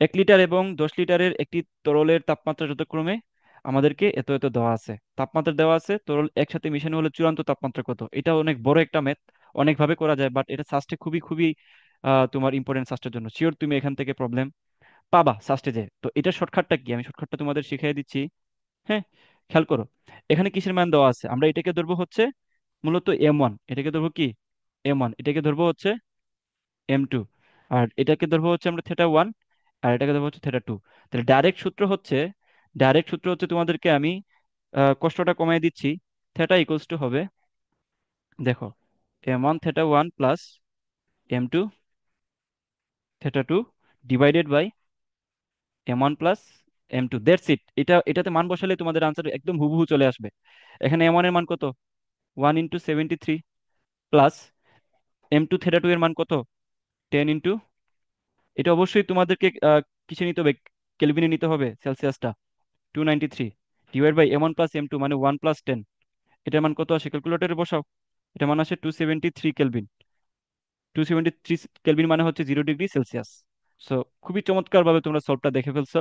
1 litre এবং 10 লিটারের একটি তরলের তাপমাত্রা যথাক্রমে আমাদেরকে এত এত দেওয়া আছে, তাপমাত্রা দেওয়া আছে, তরল একসাথে মিশানো হলে চূড়ান্ত তাপমাত্রা কত। এটা অনেক বড় একটা ম্যাথ, অনেকভাবে করা যায়, বাট এটা সাস্টে খুবই খুবই তোমার ইম্পর্টেন্ট সাস্টের জন্য। শিওর তুমি এখান থেকে প্রবলেম পাবা সাস্টে যে। তো এটার শর্টকাটটা কি, আমি শর্টকাটটা তোমাদের শিখিয়ে দিচ্ছি। হ্যাঁ, খেয়াল করো, এখানে কিসের মান দেওয়া আছে, আমরা এটাকে ধরবো হচ্ছে মূলত M1, এটাকে ধরবো কি M1, এটাকে ধরবো হচ্ছে M2, আর এটাকে ধরবো হচ্ছে আমরা θ1, আর এটাকে ধরবো হচ্ছে θ2। তাহলে ডাইরেক্ট সূত্র হচ্ছে তোমাদেরকে আমি কষ্টটা কমাই দিচ্ছি। θ হবে, দেখো, M1 θ1 plus M2 θ2 divided by M1 plus M2, that's it. এটাতে মান বসালে তোমাদের আনসার একদম হুবহু চলে আসবে। এখানে M1 এর মান কত, 1 × 73, প্লাস M2 θ2 এর মান কত, 10 এটা অবশ্যই তোমাদেরকে কিসে নিতে হবে, কেলভিনে নিতে হবে, সেলসিয়াসটা, 293 divide by M1 plus M2 মানে 1 + 10। এটার মান কত আসে, ক্যালকুলেটরে বসাও। এটা মান আসে 273 কেলভিন। 273 কেলভিন মানে হচ্ছে 0 ডিগ্রি সেলসিয়াস। সো খুবই চমৎকারভাবে তোমরা সলভটা দেখে ফেলছো।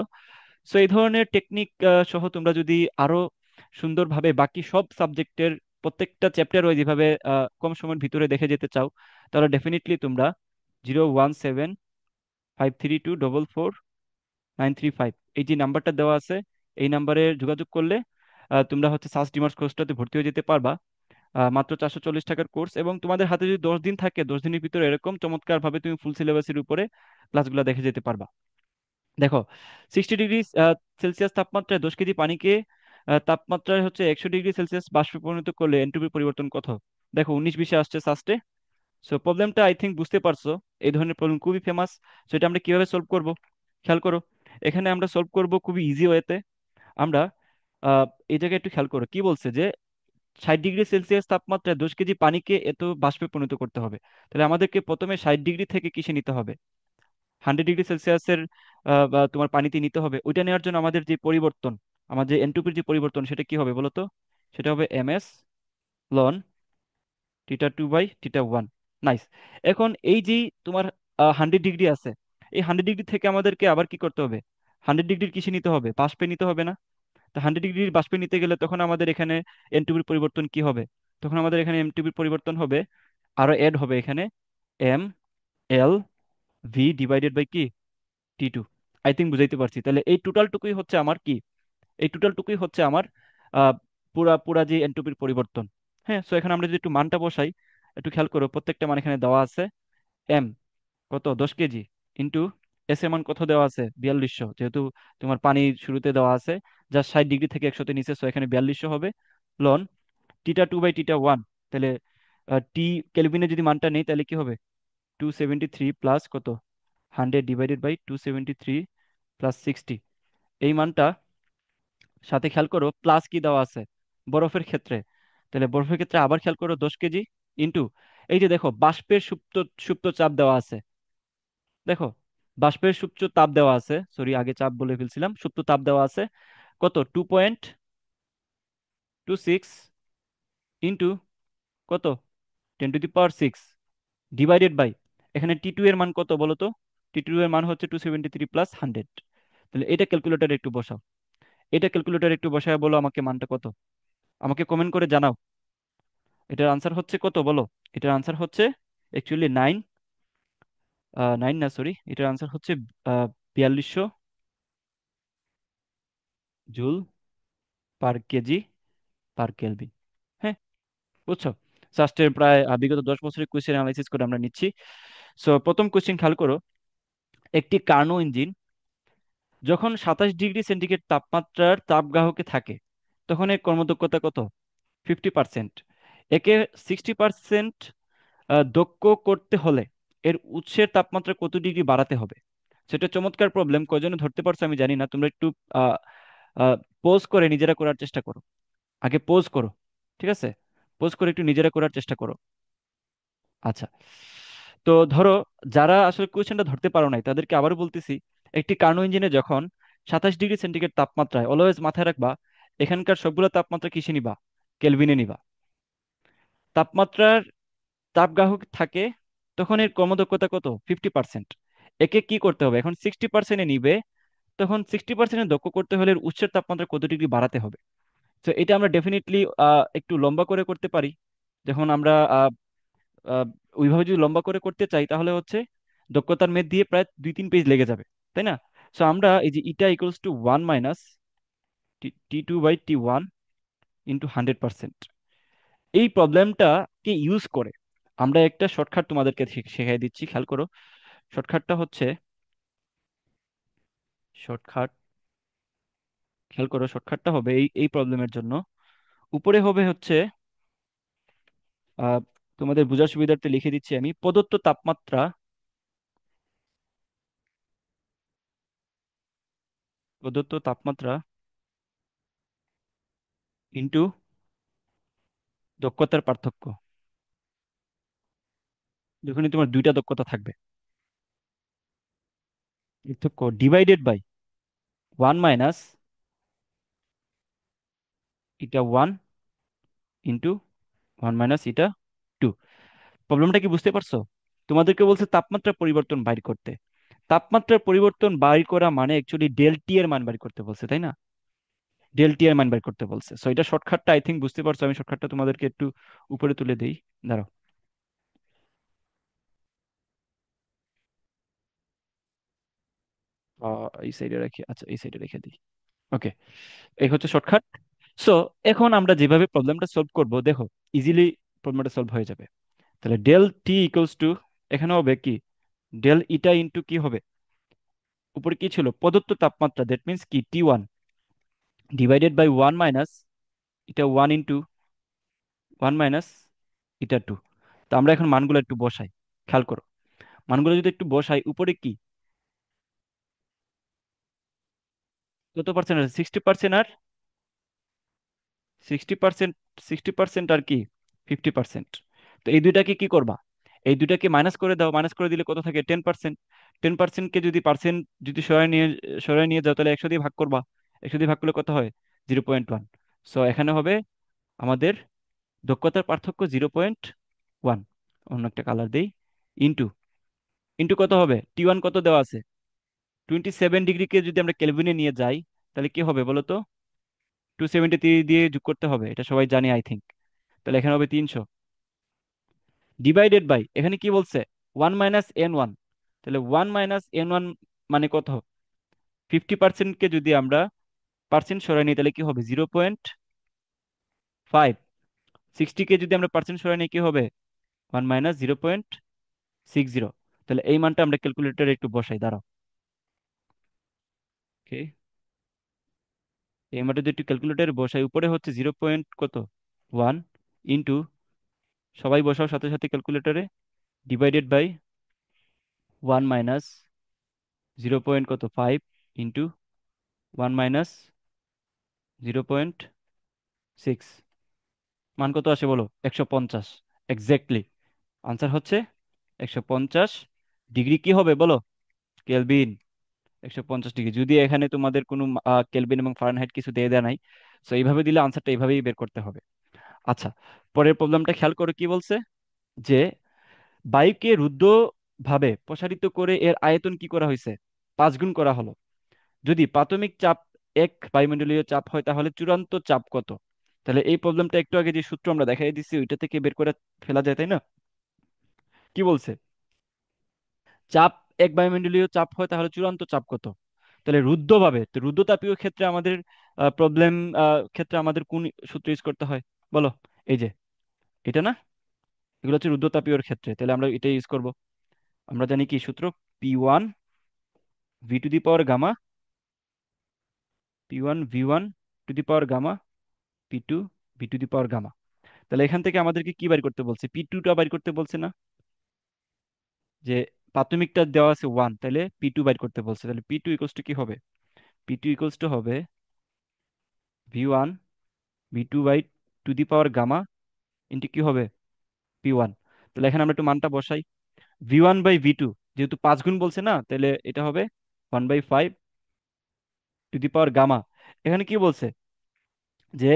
সো এই ধরনের টেকনিক সহ তোমরা যদি আরো সুন্দরভাবে বাকি সব সাবজেক্টের প্রত্যেকটা চ্যাপ্টার ওয়াইজ যেভাবে কম সময়ের ভিতরে দেখে যেতে চাও, তাহলে ডেফিনেটলি তোমরা 01753244935 এই যে নাম্বারটা দেওয়া আছে, এই নাম্বারে যোগাযোগ করলে তোমরা হচ্ছে সাস্ট ডিমার্স কোর্সটাতে ভর্তি হয়ে যেতে পারবা। মাত্র 440 টাকার কোর্স, এবং তোমাদের হাতে যদি 10 দিন থাকে, 10 দিনের ভিতরে এরকম চমৎকার ভাবে তুমি ফুল সিলেবাসের উপরে ক্লাসগুলো দেখে যেতে পারবা। দেখো, 60 ডিগ্রি সেলসিয়াস তাপমাত্রায় 10 কেজি পানিকে তাপমাত্রায় হচ্ছে 100 ডিগ্রি সেলসিয়াস বাষ্পে পরিণত করলে এনট্রপির পরিবর্তন কত। দেখো 19-20 আসছে সাস্টে। সো প্রবলেমটা আই থিঙ্ক বুঝতে পারছো, এই ধরনের প্রবলেম খুবই ফেমাস। সেটা আমরা কিভাবে সলভ করব, খেয়াল করো। এখানে আমরা সলভ করব খুবই ইজি ওয়েতে। আমরা আহ, এই জায়গায় একটু খেয়াল করো, কি বলছে যে 60 ডিগ্রি সেলসিয়াস তাপমাত্রায় 10 কেজি পানিকে এত বাষ্পে পরিণত করতে হবে। তাহলে আমাদেরকে প্রথমে 60 ডিগ্রি থেকে কিসে নিতে হবে, 100 ডিগ্রি সেলসিয়াসের বা তোমার পানিতে নিতে হবে। ওইটা নেওয়ার জন্য আমাদের যে পরিবর্তন, আমাদের যে এনট্রপির যে পরিবর্তন, সেটা কি হবে বলো তো। সেটা হবে MS লন θ2/θ1। নাইস। এখন এই যে তোমার 100 ডিগ্রি আছে, এই 100 ডিগ্রি থেকে আমাদেরকে আবার কি করতে হবে, 100 ডিগ্রির কিসে নিতে হবে, বাষ্পে নিতে হবে না। তো 100 ডিগ্রির বাষ্পে নিতে গেলে তখন আমাদের এখানে এনট্রপির পরিবর্তন কি হবে, তখন আমাদের এখানে এনট্রপির পরিবর্তন হবে, আরো এড হবে এখানে MLV ডিভাইডেড বাই কি T2। আই থিঙ্ক বুঝাইতে পারছি। তাহলে এই টোটালটুকুই হচ্ছে আমার কি, এই টোটালটুকুই হচ্ছে আমার আহ, পুরা পুরা যে এনট্রপির পরিবর্তন। হ্যাঁ, সো এখানে আমরা যদি একটু মানটা বসাই, একটু খেয়াল করো, প্রত্যেকটা মান এখানে দেওয়া আছে। এম কত, 10 কেজি, ইন্টু এস এর মান কত দেওয়া আছে, 4200, যেহেতু তোমার পানি শুরুতে দেওয়া আছে যা 60 ডিগ্রি থেকে 100-তে নিচে, সো এখানে 4200 হবে। লন θ2/θ1, তাহলে টি কেলভিনে যদি মানটা নেই তাহলে কি হবে, 273 প্লাস কত, 100 ডিভাইডেড বাই 273 প্লাস 60, এই মানটা, সাথে খেয়াল করো প্লাস কি দেওয়া আছে বরফের ক্ষেত্রে। তাহলে বরফের ক্ষেত্রে আবার খেয়াল করো 10 কেজি ইন্টু, এই যে দেখো বাষ্পের সুপ্ত সুপ্ত চাপ দেওয়া আছে। দেখো, বাষ্পের সুপ্ত তাপ দেওয়া আছে, সরি আগে চাপ বলে ফেলছিলাম, সুপ্ত তাপ দেওয়া আছে কত, 2.26 ইন্টু কত, 10⁶, ডিভাইডেড বাই, এখানে T2 এর মান কত বলো তো। T2 এর মান হচ্ছে 273 প্লাস 100। তাহলে এটা ক্যালকুলেটারে একটু বসাও, এটা ক্যালকুলেটারে একটু বসায় বলো আমাকে মানটা কত, আমাকে কমেন্ট করে জানাও। এটার আনসার হচ্ছে কত বলো। এটার আনসার হচ্ছে অ্যাকচুয়ালি 9 না, সরি, এটার আনসার হচ্ছে 4200 জুল/কেজি/কেলভিন। হ্যাঁ, বুঝছো। সাস্টের প্রায় বিগত 10 বছরের কোয়েশ্চেন অ্যানালাইসিস করে আমরা নিচ্ছি। সো প্রথম কোশ্চেন খেয়াল করো, একটি কার্নো ইঞ্জিন যখন 27 ডিগ্রি সেন্টিগ্রেড তাপমাত্রার তাপগ্রাহকে থাকে, তখন এর কর্মদক্ষতা কত, 50%। একে 60% দক্ষ করতে হলে এর উৎসের তাপমাত্রা কত ডিগ্রি বাড়াতে হবে। সেটা চমৎকার প্রবলেম, কয়জনে ধরতে পারছো আমি জানি না, তোমরা একটু পোজ করে নিজেরা করার চেষ্টা করো। আগে পোজ করো, ঠিক আছে, পোজ করে একটু নিজেরা করার চেষ্টা করো। আচ্ছা, তো ধরো, যারা আসলে কোয়েশ্চেনটা ধরতে পারো নাই তাদেরকে আবারও বলতেছি, একটি কার্নো ইঞ্জিনে যখন 27 ডিগ্রি সেন্টিগ্রেড তাপমাত্রায়, অলওয়েজ মাথায় রাখবা এখানকার সবগুলো তাপমাত্রা কিসে নিবা, কেলভিনে নিবা, তাপমাত্রার তাপগ্রাহক থাকে, তখন এর কর্মদক্ষতা কত, 50%। একে কি করতে হবে, এখন 60% নিবে, তখন 60% দক্ষ করতে হলে এর উৎসের তাপমাত্রা কত ডিগ্রি বাড়াতে হবে। তো এটা আমরা ডেফিনেটলি একটু লম্বা করে করতে পারি। যখন আমরা আহ, ওইভাবে যদি লম্বা করে করতে চাই তাহলে হচ্ছে দক্ষতার মেদ দিয়ে প্রায় 2-3 পেজ লেগে যাবে, তাই না? সো আমরা এই যে ইটা ইকুয়ালস টু 1 - T2/T1 ইন্টু 100%, এই প্রবলেমটাকে ইউজ করে আমরা একটা শর্টকাট তোমাদেরকে শেখাই দিচ্ছি, খেয়াল করো। শর্টকাটটা হচ্ছে, শর্টকাট, খেয়াল করো, শর্টকাটটা হবে এই এই প্রবলেমের জন্য উপরে হবে হচ্ছে আহ, তোমাদের বোঝার সুবিধার্থে লিখে দিচ্ছি আমি, প্রদত্ত তাপমাত্রা, প্রদত্ত তাপমাত্রা ইন্টু দক্ষতার পার্থক্য, যখনই তোমার দুইটা দক্ষতা থাকবে, পার্থক্য ডিভাইডেড বাই 1 - এটা 1 ইন্টু 1 - এটা 2। প্রবলেমটা কি বুঝতে পারছো? তোমাদেরকে বলছে তাপমাত্রা পরিবর্তন বাইর করতে। তাপমাত্রার পরিবর্তন বাইর করা মানে অ্যাকচুয়ালি ডেল টি এর মান বাইর করতে বলছে, তাই না? ডেল টি এর মান বাইর করতে বলছে। সো এটা শর্টকাটটা আই থিঙ্ক বুঝতে পারছো, আমি শর্টকাটটা তোমাদেরকে একটু উপরে তুলে দেই, দাঁড়াও। এই সাইডে রাখি, আচ্ছা এই সাইডে রেখে দিই। ওকে, এই হচ্ছে শর্টকাট। সো এখন আমরা যেভাবে প্রবলেমটা সলভ করব, দেখো ইজিলি প্রবলেমটা সলভ হয়ে যাবে। তাহলে ডেল টি ইকুয়ালস টু, এখানে হবে কি, ডেল ইটা ইন্টু কি হবে, উপরে কি ছিল প্রদত্ত তাপমাত্রা, দ্যাট মিন্স কি T1, ডিভাইডেড বাই 1 - এটা 1 ইন্টু 1 - এটা 2। তো আমরা এখন মানগুলো একটু বসাই, খেয়াল করো। মানগুলো যদি একটু বসাই, উপরে কি কত পার্সেন্ট আছে, 60%, আর 60%, 60% আর কি 50%। তো এই দুইটাকে কি করবা, এই দুইটাকে মাইনাস করে দাও, মাইনাস করে দিলে কত থাকে 10%। 10%কে যদি পার্সেন্ট যদি সরাই নিয়ে যাও তাহলে 100 দিয়ে ভাগ করবা, 100 দিয়ে ভাগ করলে কত হয়, 0.1। সো এখানে হবে আমাদের দক্ষতার পার্থক্য 0.1, অন্য একটা কালার দেই, ইন্টু, ইন্টু কত হবে, T1 কত দেওয়া আছে, 27 ডিগ্রিকে যদি আমরা কেলভিনে নিয়ে যাই তাহলে কি হবে বলো তো, 273 দিয়ে যোগ করতে হবে, এটা সবাই জানি আই থিঙ্ক। তাহলে এখানে হবে 300, ডিভাইডেড বাই, এখানে কি বলছে 1 - N1। তাহলে 1 - N1 মানে কত, 50%কে যদি আমরা পার্সেন্ট সরাই নিই তাহলে কি হবে 0.5। 60কে যদি আমরা পার্সেন্ট সরাই নিই কি হবে 1 - 0.60। তাহলে এই মানটা আমরা ক্যালকুলেটরে একটু বসাই, দাঁড়াও। ওকে, এই মানটা যদি একটু ক্যালকুলেটরে বসাই, উপরে হচ্ছে 0. কত 1 ইন্টু, সবাই বসাও সাথে সাথে ক্যালকুলেটরে, ডিভাইডেড বাই 1 - 0. কত 5 ইন্টু 1 - 0.6। মান কত আসে বলো, 150। এক্স্যাক্টলি আনসার হচ্ছে 150 ডিগ্রি। কি হবে বলো, কেলভিন। 150 ডিগ্রি, যদি এখানে তোমাদের কোনো কেলভিন এবং ফারেনহাইট কিছু দিয়ে দেয়া নাই। সো এইভাবে দিলে আনসারটা এইভাবেই বের করতে হবে। আচ্ছা, পরের প্রবলেমটা খেয়াল করে কি বলছে, যে বায়ুকে রুদ্ধ ভাবে প্রসারিত করে এর আয়তন কি করা হয়েছে, 5 গুণ করা হলো। যদি প্রাথমিক চাপ 1 বায়ুমণ্ডলীয় চাপ হয় তাহলে চূড়ান্ত চাপ কত? তাহলে এই প্রবলেমটা একটু আগে যে সূত্র আমরা দেখাই দিচ্ছি ওইটা থেকে বের করে ফেলা যায়, তাই না? কি বলছে, চাপ 1 বায়ুমণ্ডলীয় চাপ হয় তাহলে চূড়ান্ত চাপ কত? তাহলে রুদ্ধভাবে, তো রুদ্ধতাপীয় ক্ষেত্রে আমাদের প্রবলেম ক্ষেত্রে আমাদের কোন সূত্র ইউজ করতে হয় বলো, এই যে এটা না, এগুলো হচ্ছে রুদ্ধতাপীয় ক্ষেত্রে, তাহলে আমরা এটা ইউজ করব। আমরা জানি কি সূত্র, P1 V to the power gamma, P1 V1 to the power gamma, P2 V to the power gamma. তাহলে এখান থেকে আমাদেরকে কি বাইর করতে বলছে, P2টা বাইর করতে বলছে না, যে প্রাথমিকটা দেওয়া আছে 1, তাহলে P2 বাইর করতে বলছে। তাহলে P2 ইকুয়ালস টু কি হবে, P2 ইকুয়ালস টু হবে V1 V2/টু দি পাওয়ার গামা ইন্টু কি হবে P1। তাহলে এখানে আমরা একটু মানটা বসাই, V1/V2, যেহেতু 5 গুণ বলছে না, তাহলে এটা হবে 1/5 টু দি পাওয়ার গামা। এখানে কি বলছে, যে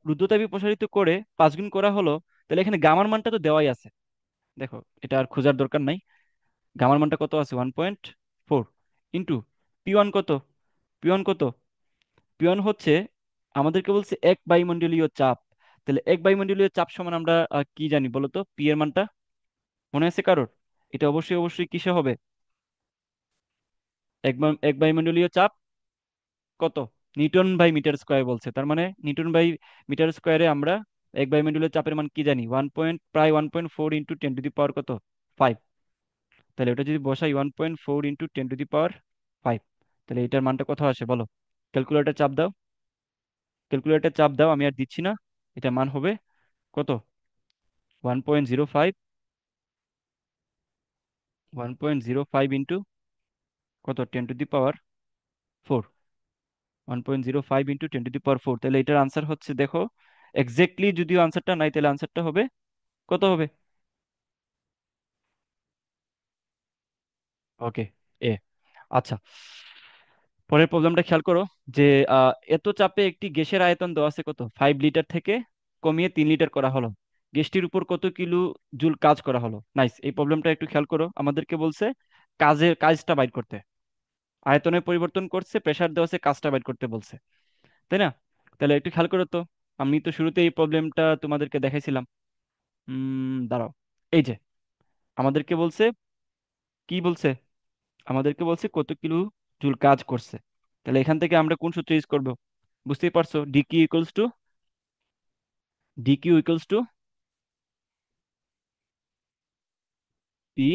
রুদ্ধতাপী প্রসারিত করে 5 গুণ করা হলো, তাহলে এখানে গামার মানটা তো দেওয়াই আছে। দেখো এটা আর খোঁজার দরকার নাই, গামার মানটা কত আছে 1.4 ইন্টু পি ওয়ান কত, পি ওয়ান কত, পি ওয়ান হচ্ছে আমাদেরকে বলছে এক বায়ুমণ্ডলীয় চাপ। তাহলে এক বায়ুমণ্ডলীয় চাপ সমান আমরা কি জানি বলো তো, পি এর মানটা মনে আছে কারোর? এটা অবশ্যই অবশ্যই কিসে হবে? এক বায়ুমণ্ডলীয় চাপ কত? নিউটন বাই মিটার স্কয়ার বলছে, তার মানে নিউটন বাই মিটার স্কয়ারে আমরা এক বায়ুমণ্ডলীয় চাপের মান কি জানি, প্রায় 1.4 ইন্টু 10 টু দি পাওয়ার কত, 5। তাহলে ওটা যদি বসাই 1.4 ইন্টু 10 টু দি পাওয়ার 5, তাহলে এটার মানটা কত আসে বলো? ক্যালকুলেটর চাপ দাও, ক্যালকুলেটর চাপ দাও, আমি আর দিচ্ছি না। এটা মান হবে কত? 1.05, 1.05 ইন্টু কত, 10 to the power 4, 1.05 into 10 to the power 4। তাহলে এটার আনসার হচ্ছে দেখো, এক্স্যাক্টলি যদিও আনসারটা নাই, তাহলে আনসারটা হবে কত হবে? ওকে, এ। আচ্ছা, পরের প্রবলেমটা খেয়াল করো যে এত চাপে একটি গ্যাসের আয়তন দেওয়া আছে কত, 5 লিটার থেকে কমিয়ে 3 লিটার করা হলো, গ্যাসটির উপর কত কিলো জুল কাজ করা হলো। নাইস, এই প্রবলেমটা একটু খেয়াল করো। আমাদেরকে বলছে কাজটা বাইর করতে, আয়তনের পরিবর্তন করছে, প্রেসার দেওয়া আছে, কাজটা বাইর করতে বলছে, তাই না? তাহলে একটু খেয়াল করো তো, আমি তো শুরুতে এই প্রবলেমটা তোমাদেরকে দেখাইছিলাম। দাঁড়াও, এই যে আমাদেরকে বলছে, কি বলছে, আমাদেরকে বলছে কত কিলো জুল কাজ করছে। তাহলে এখান থেকে আমরা কোন সূত্র ইউজ করব? বুঝতেই পারছো, D Q equals to P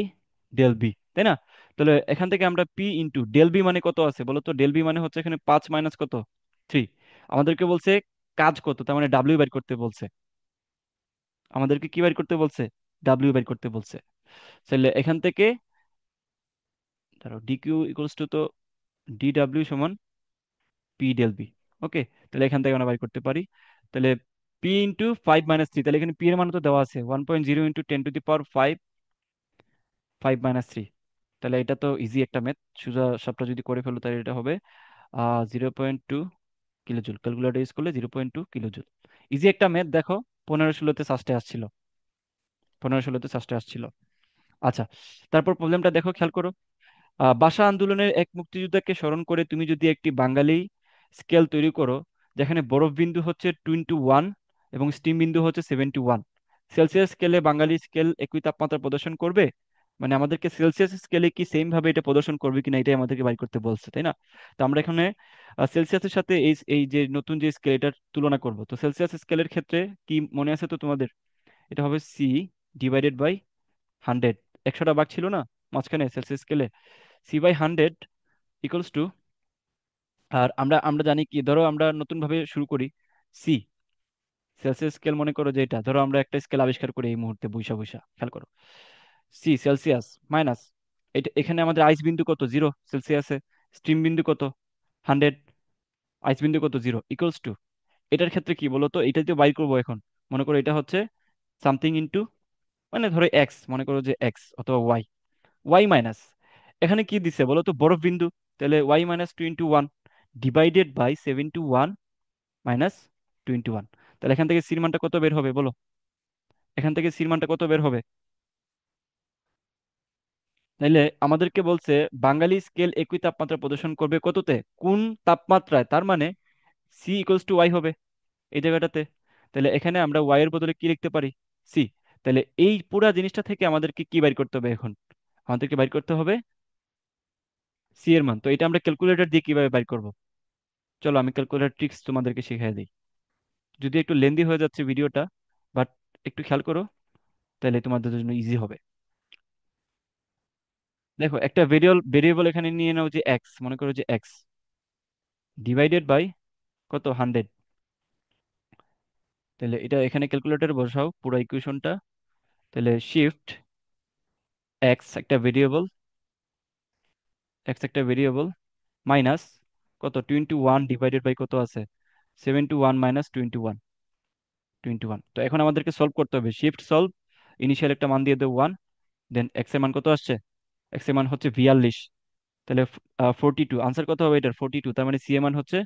del V, তাই না? তাহলে এখান থেকে আমরা পি ইন্টু ডেল বি মানে কত আছে বলো তো, ডেল বি মানে হচ্ছে এখানে 5 মাইনাস কত, 3। আমাদেরকে বলছে কাজ কত, তার মানে ডাব্লিউ বের করতে বলছে। আমাদেরকে কি বের করতে বলছে? ডাব্লিউ বের করতে বলছে। তাহলে এখান থেকে ধরো ডি কিউ ইকুয়ালস টু তো ডি ডাব্লিউ সমান পি ডেল বি। ওকে, তাহলে এখান থেকে আমরা বাই করতে পারি। তাহলে পি ইন্টু 5 মাইনাস 3, তাহলে এখানে পি এর মান তো দেওয়া আছে 1.0 into 10 to the power 5, 5 minus 3। তাহলে এটা তো ইজি একটা ম্যাথ, সোজা সবটা যদি করে ফেলো তাহলে এটা হবে 0.2 কিলো জুল। ক্যালকুলেটর ইউজ করলে 0.2 কিলো জুল। ইজি একটা ম্যাথ, দেখো 15-16তে সাস্টে আসছিল, 15-16তে সাস্টে আসছিল। আচ্ছা, তারপর প্রবলেমটা দেখো, খেয়াল করো। ভাষা আন্দোলনের এক মুক্তিযোদ্ধাকে স্মরণ করে তুমি যদি একটি বাঙালি স্কেল তৈরি করো, যেখানে বরফ বিন্দু হচ্ছে 2:1 এবং স্টিম বিন্দু হচ্ছে 7:1, সেলসিয়াস স্কেলে বাঙালি স্কেল একই তাপমাত্রা প্রদর্শন করবে? মানে আমাদেরকে সেলসিয়াস স্কেলে কি সেম ভাবে এটা প্রদর্শন করবে কিনা এটাই আমাদেরকে বাইর করতে বলছে, তাই না? তো আমরা এখানে সেলসিয়াসের সাথে এই এই যে নতুন যে স্কেল এটার তুলনা করব। তো সেলসিয়াস স্কেলের ক্ষেত্রে কি মনে আছে তো তোমাদের? এটা হবে C/100। 100টা ভাগ ছিল না মাঝখানে সেলসিয়াস স্কেলে, C/100 ইকুয়ালস টু, আর আমরা আমরা জানি কি, ধরো আমরা নতুন ভাবে শুরু করি। সি, সেলসিয়াস স্কেল মনে করো যে এটা, ধরো আমরা একটা স্কেল আবিষ্কার করি এই মুহূর্তে বৈশা বৈশা, খেয়াল করো। সি সেলসিয়াস মাইনাস, এটা এখানে আমাদের আইস বিন্দু কত, 0 সেলসিয়াসে, স্টিম বিন্দু কত, 100, আইস বিন্দু কত, 0, ইকুয়ালস টু, এটার ক্ষেত্রে কি বলো তো, এটা দিয়ে বাই করবো এখন। মনে করো এটা হচ্ছে সামথিং ইনটু, মানে ধরো এক্স, মনে করো যে এক্স অথবা ওয়াই, ওয়াই মাইনাস, এখানে কি দিছে বলো তো, বরফ বিন্দু। তাহলে y-2 × 1 ডিভাইডেড বাই 7:1 মাইনাস 21। তাহলে এখান থেকে সির মানটা কত বের হবে বলো? এখান থেকে সির মানটা কত বের হবে? তাইলে আমাদেরকে বলছে বাঙালি স্কেল একই তাপমাত্রা প্রদর্শন করবে কততে, কোন তাপমাত্রায়, তার মানে C = Y হবে এই জায়গাটাতে। তাহলে এখানে আমরা ওয়াই এর বদলে কি লিখতে পারি, সি। তাহলে এই পুরা জিনিসটা থেকে আমাদেরকে কি বাইর করতে হবে এখন? আমাদেরকে বাইর করতে হবে সি এর মান। তো এটা আমরা ক্যালকুলেটর দিয়ে কিভাবে বাইর করব? চলো আমি ক্যালকুলেটর ট্রিক্স তোমাদেরকে শিখিয়ে দিই। যদি একটু লেন্দি হয়ে যাচ্ছে ভিডিওটা, বাট একটু খেয়াল করো, তাহলে তোমাদের জন্য ইজি হবে। দেখো, একটা ভেরিয়েবল ভেরিয়েবল এখানে নিয়ে নাও যে এক্স, মনে করো যে এক্স, ডিভাইডেড বাই কত, 100। তাহলে এটা এখানে ক্যালকুলেটর বসাও পুরো ইকুয়েশনটা। তাহলে শিফট এক্স একটা ভেরিয়েবল, এক্স একটা ভেরিয়েবল, মাইনাস কত, 21 ডিভাইডেড বাই কত আছে, 7:1 মাইনাস 21, তো এখন আমাদেরকে সলভ করতে হবে, শিফট সলভ, ইনিশিয়াল একটা মান দিয়ে দেবো 1, দেন এক্স এর মান কত আসছে, এক্স এর মান হচ্ছে 42। তাহলে 42, আনসার কত হবে এটার, 42, তার মানে সি এর মান হচ্ছে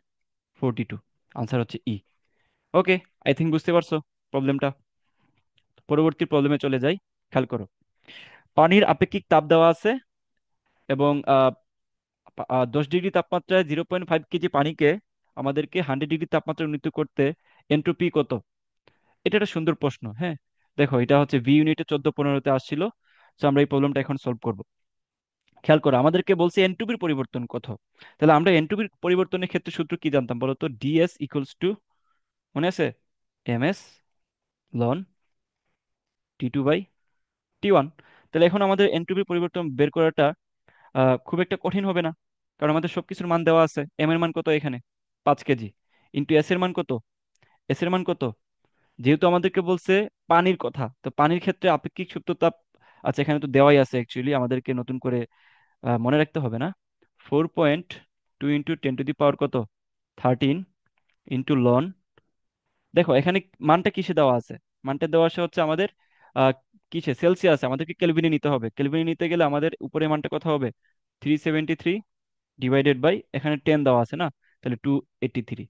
42, আনসার হচ্ছে ই। ওকে, আই থিঙ্ক বুঝতে পারছো প্রবলেমটা। পরবর্তী প্রবলেমে চলে যাই, খেয়াল করো। পানির আপেক্ষিক তাপ দেওয়া আছে এবং 10 ডিগ্রি তাপমাত্রায় 0.5 কেজি পানিকে আমাদেরকে 100 ডিগ্রি তাপমাত্রা উন্নীত করতে এন্ট্রপি কত? এটা একটা সুন্দর প্রশ্ন। হ্যাঁ, দেখো এটা হচ্ছে ভি ইউনিটে 14-15-তে আসছিল। তো আমরা এই প্রবলেমটা এখন সলভ করব। খেয়াল করো, আমাদেরকে বলছে এনট্রপির পরিবর্তন কত। তাহলে আমরা এনট্রপির পরিবর্তনের ক্ষেত্রে সূত্র কি জানতাম বলো তো? ডিএস ইকুয়ালস টু, মনে আছে, এমএস লন T2/T1। তাহলে এখন আমাদের এনট্রপির পরিবর্তন বের করাটা খুব একটা কঠিন হবে না, কারণ আমাদের সবকিছুর মান দেওয়া আছে। এম এর মান কত এখানে? 5 কেজি। ইন্টু এস এর মান কত? এস এর মান কত? যেহেতু আমাদেরকে বলছে পানির কথা, তো পানির ক্ষেত্রে আপেক্ষিক সুপ্ত তাপ, আচ্ছা এখানে তো দেওয়াই আছে, অ্যাকচুয়ালি আমাদেরকে নতুন করে মনে রাখতে হবে না। 4.2 ইন্টু 10 টু দি পাওয়ার কত? 13 ইন্টু লন। দেখো এখানে মানটা কিসে দেওয়া আছে? মানটা দেওয়া আছে হচ্ছে আমাদের আহ, কিসে, সেলসিয়াসে। আমাদেরকে কেলভিনে নিতে হবে। কেলভিনে নিতে গেলে আমাদের উপরে মানটা কত হবে? 373 ডিভাইডেড বাই, এখানে 10 দেওয়া আছে না, তাহলে 283।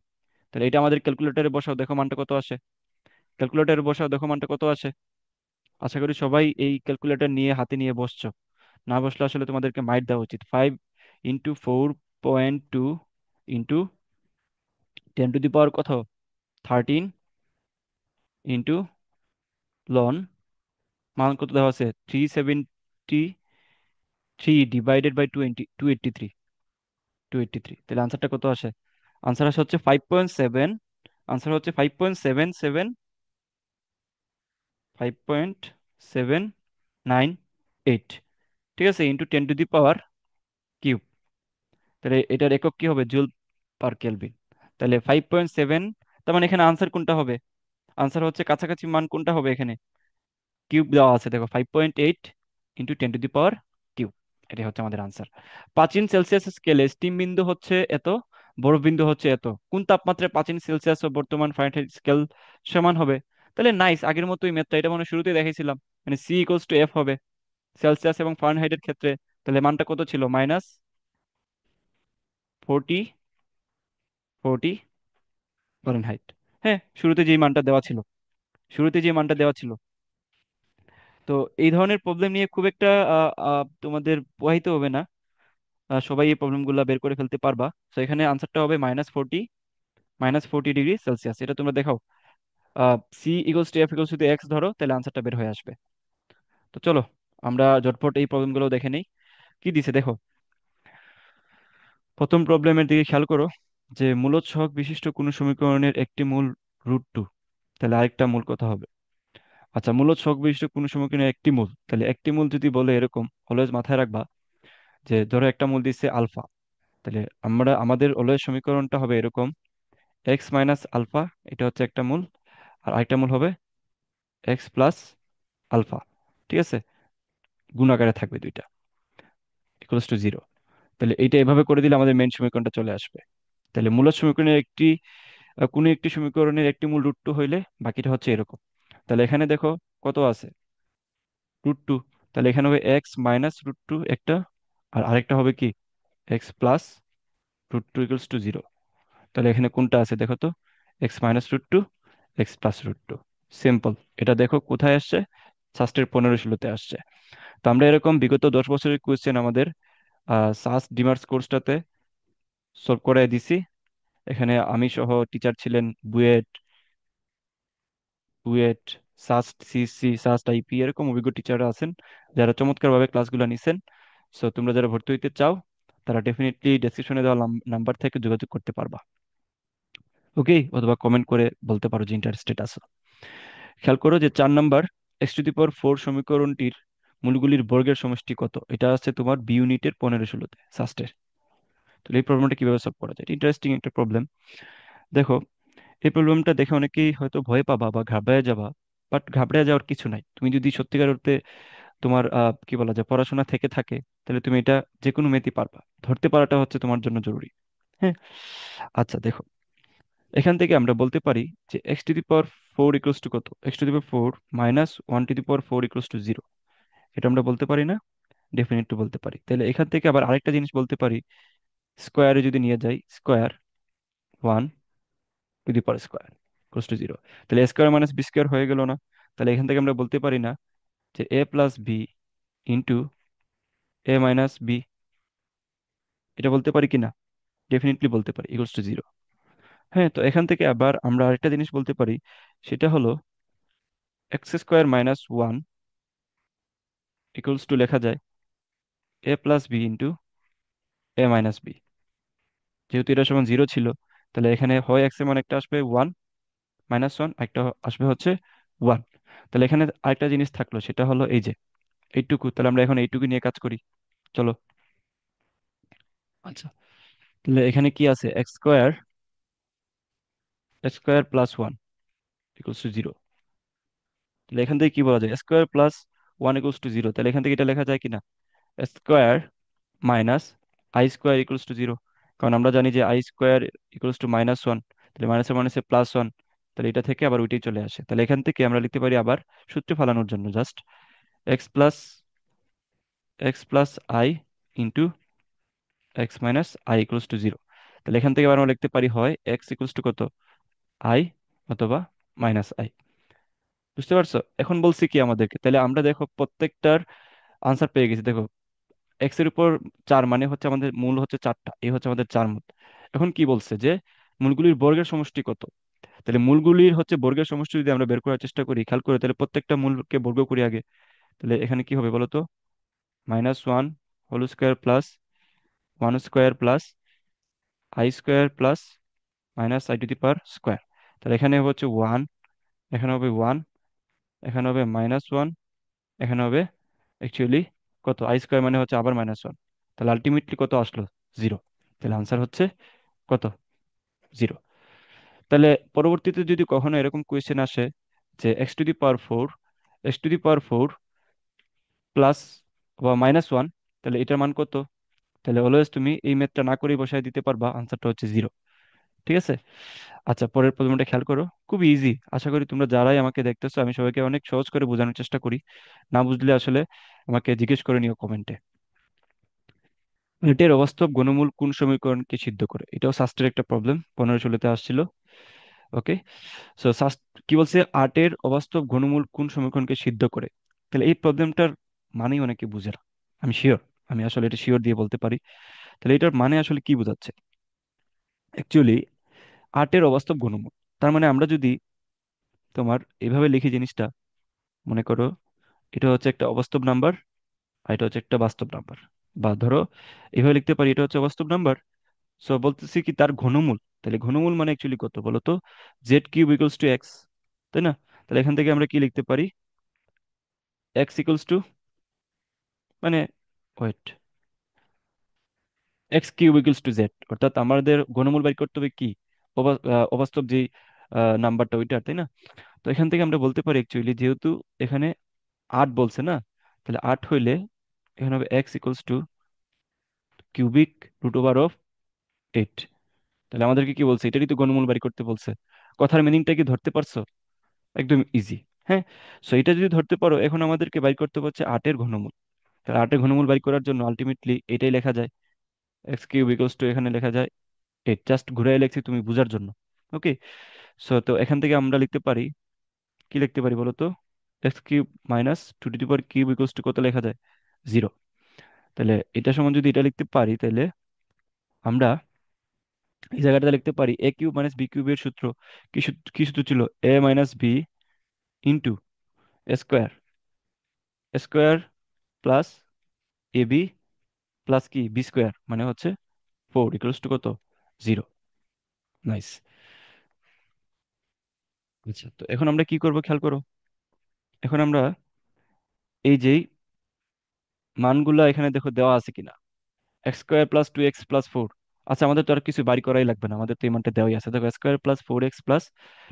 তাহলে এটা আমাদের ক্যালকুলেটরে বসাও, দেখো মানটা কত আসে। ক্যালকুলেটরে বসাও, দেখো মানটা কত আসে। আশা করি সবাই এই ক্যালকুলেটর নিয়ে হাতে নিয়ে বসছো। না বসলে আসলে তোমাদেরকে মাইট দেওয়া উচিত। 5 ইন্টু 4.2 ইন্টু 10 টু দি পাওয়ার কত? 13 ইন্টু লন, মান কত দেওয়া আছে? 373 ডিভাইডেড বাই 283। 283, তাহলে আনসারটা কত আসে? আনসার আসে হচ্ছে 5.7। আনসার হচ্ছে 5.777, 5.798। ঠিক আছে, into 10 to the power cube. তাহলে এটার একক কি হবে? Joule per kelvin. তাহলে 5.7, তার মানে এখানে আনসার কোনটা হবে? আনসার হচ্ছে কাছাকাছি মান কোনটা হবে এখানে? কিউব দেওয়া আছে, দেখো 5.8 into 10 to the power cube. এটাই হচ্ছে আমাদের আনসার। 5 সেলসিয়াস স্কেলে স্টিম বিন্দু হচ্ছে এত, বরফ বিন্দু হচ্ছে এত, কোন তাপমাত্রায় 5 সেলসিয়াস ও বর্তমান ফারেনহাইট স্কেল সমান হবে? তাহলে নাইস, আগের মতোই মেথড, এটা মানে শুরুতেই দেখাইছিলাম। মানে সি ইকুয়ালস টু এফ হবে সেলসিয়াস এবং ফারেনহাইটের ক্ষেত্রে। তাহলে মানটা কত ছিল? -40 40 ফারেনহাইট। হ্যাঁ, শুরুতে যেই মানটা দেওয়া ছিল, শুরুতে যে মানটা দেওয়া ছিল। তো এই ধরনের প্রবলেম নিয়ে খুব একটা তোমাদের পোহাইতে হবে না। সবাই এই প্রবলেমগুলো বের করে ফেলতে পারবা। তো এখানে আনসারটা হবে -40 ডিগ্রি সেলসিয়াস। এটা তোমরা দেখাও। C equals to F equals to X ধরো, তাহলে আনসারটা বের হয়ে আসবে। তো চলো আমরা ঝটপট এই প্রবলেমগুলো দেখে নেই। কি দিছে দেখো। প্রথম প্রবলেমের দিকে খেয়াল করো, যে মূলদ সহগ বিশিষ্ট কোন সমীকরণের একটি মূল √2, তাহলে আরেকটা মূল কত হবে? আচ্ছা, মূলদ সহগ বিশিষ্ট কোন সমীকরণের একটি মূল, তাহলে একটি মূল যদি বলে এরকম, অলওয়েজ মাথায় রাখবা যে ধরো একটা মূল দিচ্ছে আলফা। তাহলে আমাদের অলওয়েজ সমীকরণটা হবে এরকম: এক্স মাইনাস আলফা, এটা হচ্ছে একটা মূল, আর আরেকটা মূল হবে এক্স প্লাস আলফা। ঠিক আছে, গুণাকারে থাকবে দুইটা, ইকুয়ালস টু 0। তাহলে এইটা এভাবে করে দিলে আমাদের মেইন সমীকরণটা চলে আসবে। তাহলে মূলদ সমীকরণের কোনো একটি সমীকরণের একটি মূল √2 হইলে বাকিটা হচ্ছে এরকম। তাহলে এখানে দেখো কত আছে? √2। তাহলে এখানে হবে এক্স মাইনাস √2 একটা, আর আরেকটা হবে কি? X plus √2 equals to 0। তাহলে এখানে কোনটা আছে দেখো তো? X minus √2, x plus √2। Simple. এটা দেখো কোথায় আসছে? সাস্টের 15-16-তে আসছে। তো আমরা এরকম বিগত 10 বছরের কোয়েশ্চেন আমাদের সাস ডিমার্স কোর্সটাতে সলভ করে দিছি। এখানে আমি সহ টিচার ছিলেন BUET, BUET, SUST CC, SUST IP, এরকম অভিজ্ঞ টিচাররা আছেন যারা চমৎকারভাবে ক্লাসগুলো নিছেন। সো তোমরা যারা ভর্তি হইতে চাও তারা ডেফিনেটলি ডেসক্রিপশনে দেওয়া নাম্বার থেকে যোগাযোগ করতে পারবা। ওকে, অথবা কমেন্ট করে বলতে পারো যে ইন্টারেস্টেড আছো। খেয়াল করো যে 4 নাম্বার, x⁴ সমীকরণটির মূলগুলির বর্গের সমষ্টি কত? এটা আছে তোমার বি ইউনিটের 15-16-তে সাস্টের। তাহলে এই প্রবলেমটা কিভাবে সলভ করা যায়? ইন্টারেস্টিং একটা প্রবলেম। দেখো, এই প্রবলেমটা দেখে অনেকেই হয়তো ভয় পাবা বা ঘাবড়ে যাবা, বাট ঘাবড়ে যাওয়ার কিছু নাই। তুমি যদি সত্যিকার অর্থে তোমার কি বলা যায় পড়াশোনা থেকে থাকে, তাহলে তুমি এটা যে কোনো মেথই পারবা। ধরতে পারাটা হচ্ছে তোমার জন্য জরুরি। হ্যাঁ, আচ্ছা দেখো, এখান থেকে আমরা বলতে পারি যে x⁴ ইকুয়ালস টু কত? x⁴ -1⁴ equals to 0। এটা আমরা বলতে পারি না? ডেফিনেটলি বলতে পারি। তাহলে এখান থেকে আবার আরেকটা জিনিস বলতে পারি, স্কোয়ারে যদি নিয়ে যাই, স্কোয়ার 1⁴ ইকুয়ালস টু 0। তাহলে a² - b² হয়ে গেল না? তাহলে এখান থেকে আমরা বলতে পারি না যে a plus B into A minus B, এটা বলতে পারি কি না? ডেফিনেটলি বলতে পারি, ইকুয়ালস টু জিরো। হ্যাঁ, তো এখান থেকে আবার আমরা আরেকটা জিনিস বলতে পারি, সেটা হলো x square minus one equals two লেখা যায় এ plus B into A minus B. যেহেতু এটা সমান জিরো ছিল, তাহলে এখানে হয় এক্স এর মান একটা আসবে ওয়ান মাইনাস ওয়ান, একটা আসবে হচ্ছে ওয়ান। তাহলে এখানে আরেকটা জিনিস থাকলো, সেটা হলো এই যে এইটুকু। তাহলে আমরা এখন এইটুকু নিয়ে কাজ করি, চলো। আচ্ছা, তাহলে এখানে কি আছে? X square plus one equals to zero. তাহলে এখান থেকে কি বলা যায়? Square plus one equals to zero. তাহলে এখান থেকে এটা লেখা যায় কিনা? Square minus I square equals to zero. কারণ আমরা জানি যে I square equals to minus one, তাহলে মাইনাসে মাইনাসে প্লাস ওয়ান, তাহলে এটা থেকে আবার ওইটাই চলে আসে। তাহলে এখান থেকে আমরা লিখতে পারি আবার সূত্র ফালানোর জন্য just x plus x plus I into x minus I equals to zero. তাহলে এখান থেকে আবার আমরা লিখতে পারি হয় এক্স ইকুয়ালস টু কত? আই অথবা মাইনাস আই। বুঝতে পারছো? এখন বলছি কি আমাদেরকে, তাহলে আমরা দেখো প্রত্যেকটার আনসার পেয়ে গেছি। দেখো এক্স এর উপর চার মানে হচ্ছে আমাদের মূল হচ্ছে চারটা, এই হচ্ছে আমাদের চার মূল। এখন কি বলছে যে মূলগুলির বর্গের সমষ্টি কত? তাহলে মূলগুলির হচ্ছে বর্গের সমষ্টি যদি আমরা বের করার চেষ্টা করি, খেয়াল করে, তাহলে প্রত্যেকটা মূলকে বর্গ করি আগে। তাহলে এখানে কি হবে বলো তো? Minus one whole square plus one square plus I square plus minus I to the power square. তাহলে এখানে হচ্ছে ওয়ান, এখানে হবে ওয়ান, এখানে হবে মাইনাস ওয়ান, এখানে হবে অ্যাকচুয়ালি কত? আই স্কোয়ার মানে হচ্ছে আবার মাইনাস ওয়ান। তাহলে আলটিমেটলি কত আসলো? জিরো। তাহলে আনসার হচ্ছে কত? জিরো। তাহলে পরবর্তীতে যদি কখনো এরকম কোয়েশ্চেন আসে যে x two the power four plus বা মাইনাস ওয়ান, তাহলে এটার মান কত? তাহলে অলওয়েজ তুমি এই ম্যাথটা না করেই বসায় দিতে পারবা, আনসারটা হচ্ছে জিরো। ঠিক আছে? আচ্ছা, পরের প্রবলেমটা খেয়াল করো, খুবই ইজি। আশা করি তোমরা যারাই আমাকে দেখতেছো, আমি সবাইকে অনেক সহজ করে বোঝানোর চেষ্টা করি। না বুঝলে আসলে আমাকে জিজ্ঞেস করে নিও কমেন্টে। এটার অবাস্তব ঘনমূল কোন সমীকরণকে সিদ্ধ করে? এটাও শাস্ত্রের একটা প্রবলেম, 15 ষোলোতে আসছিল। ওকে, সো কি বলছে? আটের অবাস্তব ঘনমূল কোন সমীকরণকে সিদ্ধ করে। তাহলে এই প্রবলেমটার মানেই অনেকে বুঝে না, আমি শিওর। আমি আসলে এটা শিওর দিয়ে বলতে পারি। তাহলে এটার মানে আসলে কি বোঝাচ্ছে? অ্যাকচুয়ালি আটের অবাস্তব ঘনমূল, তার মানে আমরা যদি তোমার এইভাবে লিখি জিনিসটা, মনে করো এটা হচ্ছে একটা অবাস্তব নাম্বার আর এটা হচ্ছে একটা বাস্তব নাম্বার, বা ধরো এইভাবে লিখতে পারি, এটা হচ্ছে অবাস্তব নাম্বার, সো বলতেছি কি তার ঘনমূল। তাহলে ঘনমূল মানে অ্যাকচুয়ালি কত বলো তো? Z cube equals to X, তাই না? তাহলে এখান থেকে আমরা কি লিখতে পারি? এক্স ইকুয়ালস টু মানে wait X cube equals to Z, অর্থাৎ আমাদের ঘনমূল বাইর করতে হবে কি? অবাস্তব যে নাম্বারটা ওইটা, তাই না? তো এখান থেকে আমরা বলতে পারি অ্যাকচুয়ালি, যেহেতু এখানে আট বলছে না, তাহলে আট হইলে এখানে হবে X equals to cubic root over of eight. তাহলে আমাদেরকে কি বলছে? এটারই তো ঘনমূল বাড়ি করতে বলছে। কথার মিনিংটা কি ধরতে পারছো? একদম ইজি। হ্যাঁ, সো এটা যদি ধরতে পারো, এখন আমাদেরকে বাই করতে হচ্ছে আটের ঘনমূল। তাহলে আটের ঘনমূল বাই করার জন্য আলটিমেটলি এটাই লেখা যায়, এক্স কিউব ইকুয়ালস টু, এখানে লেখা যায় এইট। জাস্ট ঘুরাই লেখছি তুমি বুঝার জন্য। ওকে, সো তো এখান থেকে আমরা লিখতে পারি, কি লিখতে পারি বলো তো? X cube minus two to the power cube equals to কত লেখা যায়? জিরো। তাহলে এটা সমান যদি এটা লিখতে পারি, তাহলে আমরা এই জায়গাটা লিখতে পারি এ কিউব মাইনাস বি কিউবের সূত্র। কি সূত্র ছিল? A minus B into square, square plus A B plus কি বি স্কোয়ার মানে হচ্ছে ফোর ইকুয়ালস টু কত? জিরো। নাইস। আচ্ছা, তো এখন আমরা কি করব খেয়াল করো। এখন আমরা এই যেই মানগুলা এখানে দেখো দেওয়া আছে কিনা, X square plus two X plus four. আচ্ছা, আমাদের তো আর কিছু বাড়ি করাই লাগবে না, আমাদের তো এই মানটা দেওয়াই আছে। দেখো square plus four X plus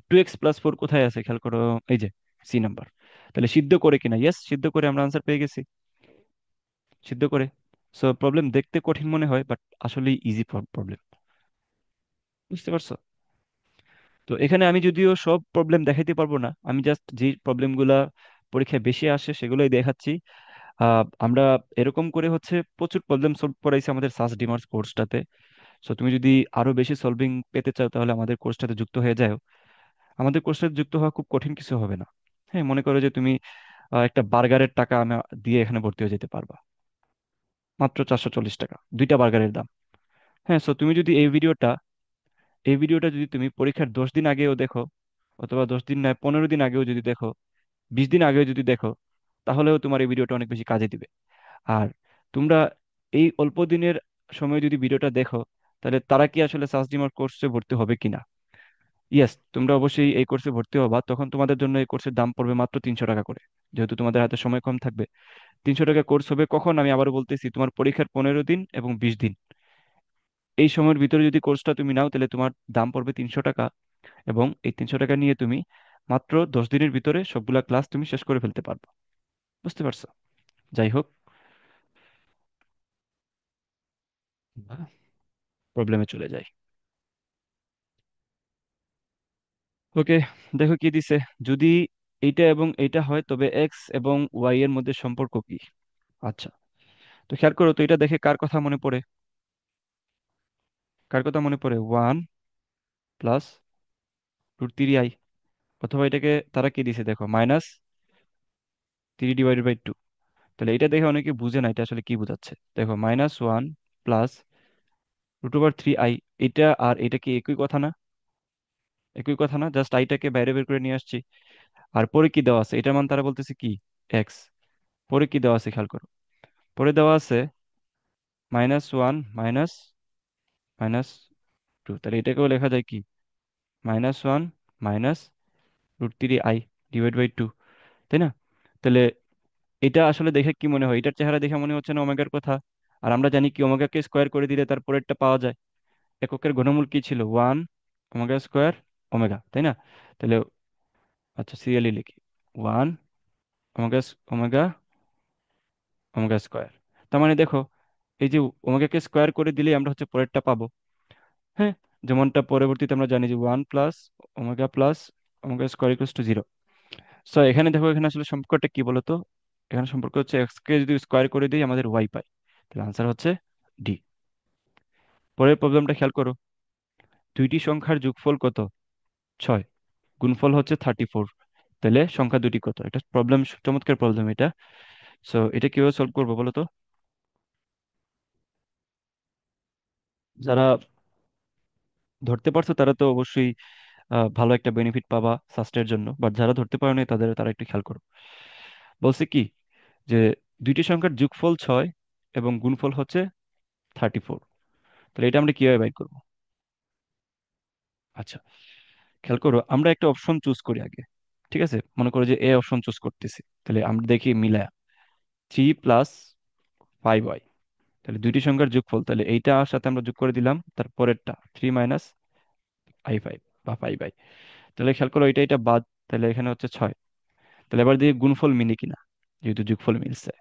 two X plus four কোথায় আছে খেয়াল করো, এই যে সি নাম্বার। তাহলে সিদ্ধ করে কিনা? ইয়েস, সিদ্ধ করে আমরা আনসার পেয়ে গেছি, সিদ্ধ করে। সো প্রবলেম দেখতে কঠিন মনে হয়, বাট আসলে ইজি প্রবলেম। বুঝতে পারছো? তো এখানে আমি যদিও সব প্রবলেম দেখাইতে পারবো না, আমি জাস্ট যে প্রবলেমগুলা পরীক্ষায় বেশি আসে সেগুলোই দেখাচ্ছি। আমরা এরকম করে হচ্ছে প্রচুর প্রবলেম সলভ করাইছি আমাদের সাস ডিমার্স কোর্সটাতে। সো তুমি যদি আরো বেশি সলভিং পেতে চাও, তাহলে আমাদের কোর্সটাতে যুক্ত হয়ে যাও। আমাদের কোর্সটাতে যুক্ত হওয়া খুব কঠিন কিছু হবে না। হ্যাঁ, মনে করো যে তুমি একটা বার্গারের টাকা আমি দিয়ে এখানে ভর্তি হয়ে যেতে পারবা, মাত্র 440 টাকা, দুইটা বার্গারের দাম। হ্যাঁ, সো তুমি যদি এই ভিডিওটা যদি তুমি পরীক্ষার 10 দিন আগেও দেখো, অথবা 10 দিন নয় 15 দিন আগেও যদি দেখো, 20 দিন আগেও যদি দেখো, তাহলেও তোমার এই ভিডিওটা অনেক বেশি কাজে দিবে। আর তোমরা এই অল্প দিনের সময় যদি ভিডিওটা দেখো, তাহলে তারা কি আসলে সাসডিমার কোর্সে ভর্তি হবে কিনা? ইয়েস, তোমরা অবশ্যই এই কোর্সে ভর্তি হবা। তখন তোমাদের জন্য এই কোর্সের দাম পড়বে মাত্র 300 টাকা করে, যেহেতু তোমাদের হাতে সময় কম থাকবে। 300 টাকা কোর্স হবে কখন, আমি আবারও বলতেছি, তোমার পরীক্ষার 15 দিন এবং 20 দিন, এই সময়ের ভিতরে যদি কোর্সটা তুমি নাও, তাহলে তোমার দাম পড়বে 300 টাকা। এবং এই 300 টাকা নিয়ে তুমি মাত্র 10 দিনের ভিতরে সবগুলা ক্লাস তুমি শেষ করে ফেলতে পারবে। বুঝতে পারছো? যাই হোক, প্রবলেমে চলে যাই। ওকে, দেখো কি দিছে। যদি এইটা এবং এইটা হয়, তবে এক্স এবং ওয়াই এর মধ্যে সম্পর্ক কি? আচ্ছা, তো খেয়াল করো তো, এটা দেখে কার কথা মনে পড়ে? কার কথা মনে পড়ে? 1 + √3i। অথবা এটাকে তারা কি দিছে দেখো, -3/2। তাহলে এটা দেখে অনেকে বুঝে না এটা আসলে কি বোঝাচ্ছে। দেখো, -1 + √3i, এটা আর এটা কি একই কথা না? একই কথা না, জাস্ট আইটাকে বাইরে বের করে নিয়ে আসছি। আর পরে কি দেওয়া আছে, এটার মান তারা বলতেছে কি? এক্স। পরে কি দেওয়া আছে খেয়াল করো, পরে দেওয়া আছে -1 -2। তাহলে এটাকেও লেখা যায় কি? -1 -√3i/2, তাই না? তাহলে এটা আসলে দেখে কি মনে হয়? এটার চেহারা দেখে মনে হচ্ছে না ওমেগার কথা? আর আমরা জানি কি, ওমেগাকে স্কোয়ার করে দিলে তার পরেরটা পাওয়া যায়। এককের ঘনমূল কি ছিল? 1 ওমেগা স্কোয়ার ওমেগা, তাই না? তাহলে আচ্ছা, সিরিয়ালি লিখি, 1 ওমেগা ওমেগা স্কোয়ার। তার মানে দেখো, এই যে ওমেগাকে স্কোয়ার করে দিলেই আমরা হচ্ছে পরেরটা পাবো। হ্যাঁ, যেমনটা পরবর্তীতে আমরা জানি যে 1 + ওমেগা স্কোয়ার = 0। সো এখানে দেখো, এখানে আসলে সম্পর্কটা কি বলতো? এখানে সম্পর্ক হচ্ছে এক্স কে যদি স্কোয়ার করে দিই আমাদের ওয়াই পাই। তাহলে আনসার হচ্ছে ডি। পরের প্রবলেমটা খেয়াল করো, দুইটি সংখ্যার যোগফল কত? 6, গুণফল হচ্ছে 34। তাহলে সংখ্যা দুটি কত? এটা প্রবলেম, চমৎকার প্রবলেম এটা। সো এটা কিভাবে সলভ করবো বলো তো? যারা ধরতে পারছো তারা তো অবশ্যই ভালো একটা বেনিফিট পাবা সাস্টের জন্য, বাট যারা ধরতে পারো না তারা একটু খেয়াল করো। বলছে কি, যে দুইটি সংখ্যার যোগফল 6 এবং গুণফল হচ্ছে 34। তাহলে এটা আমরা কিভাবে বাইর করবো? আচ্ছা, খেয়াল করো, আমরা একটা অপশন চুজ করি আগে। ঠিক আছে, মনে করো যে এ অপশন চুজ করতেছি। তাহলে আমরা দেখি মিলায়া, 3 + 5y। তাহলে দুইটি সংখ্যার যোগফল, তাহলে এইটার সাথে আমরা যোগ করে দিলাম তারপরেরটা, 3 - i5 বা 5i। তাহলে খেয়াল করো, এটা এটা বাদ, তাহলে এখানে হচ্ছে 6। তাহলে এবার দিয়ে গুণফল মিলে কিনা, যেহেতু যোগফল মিলছে।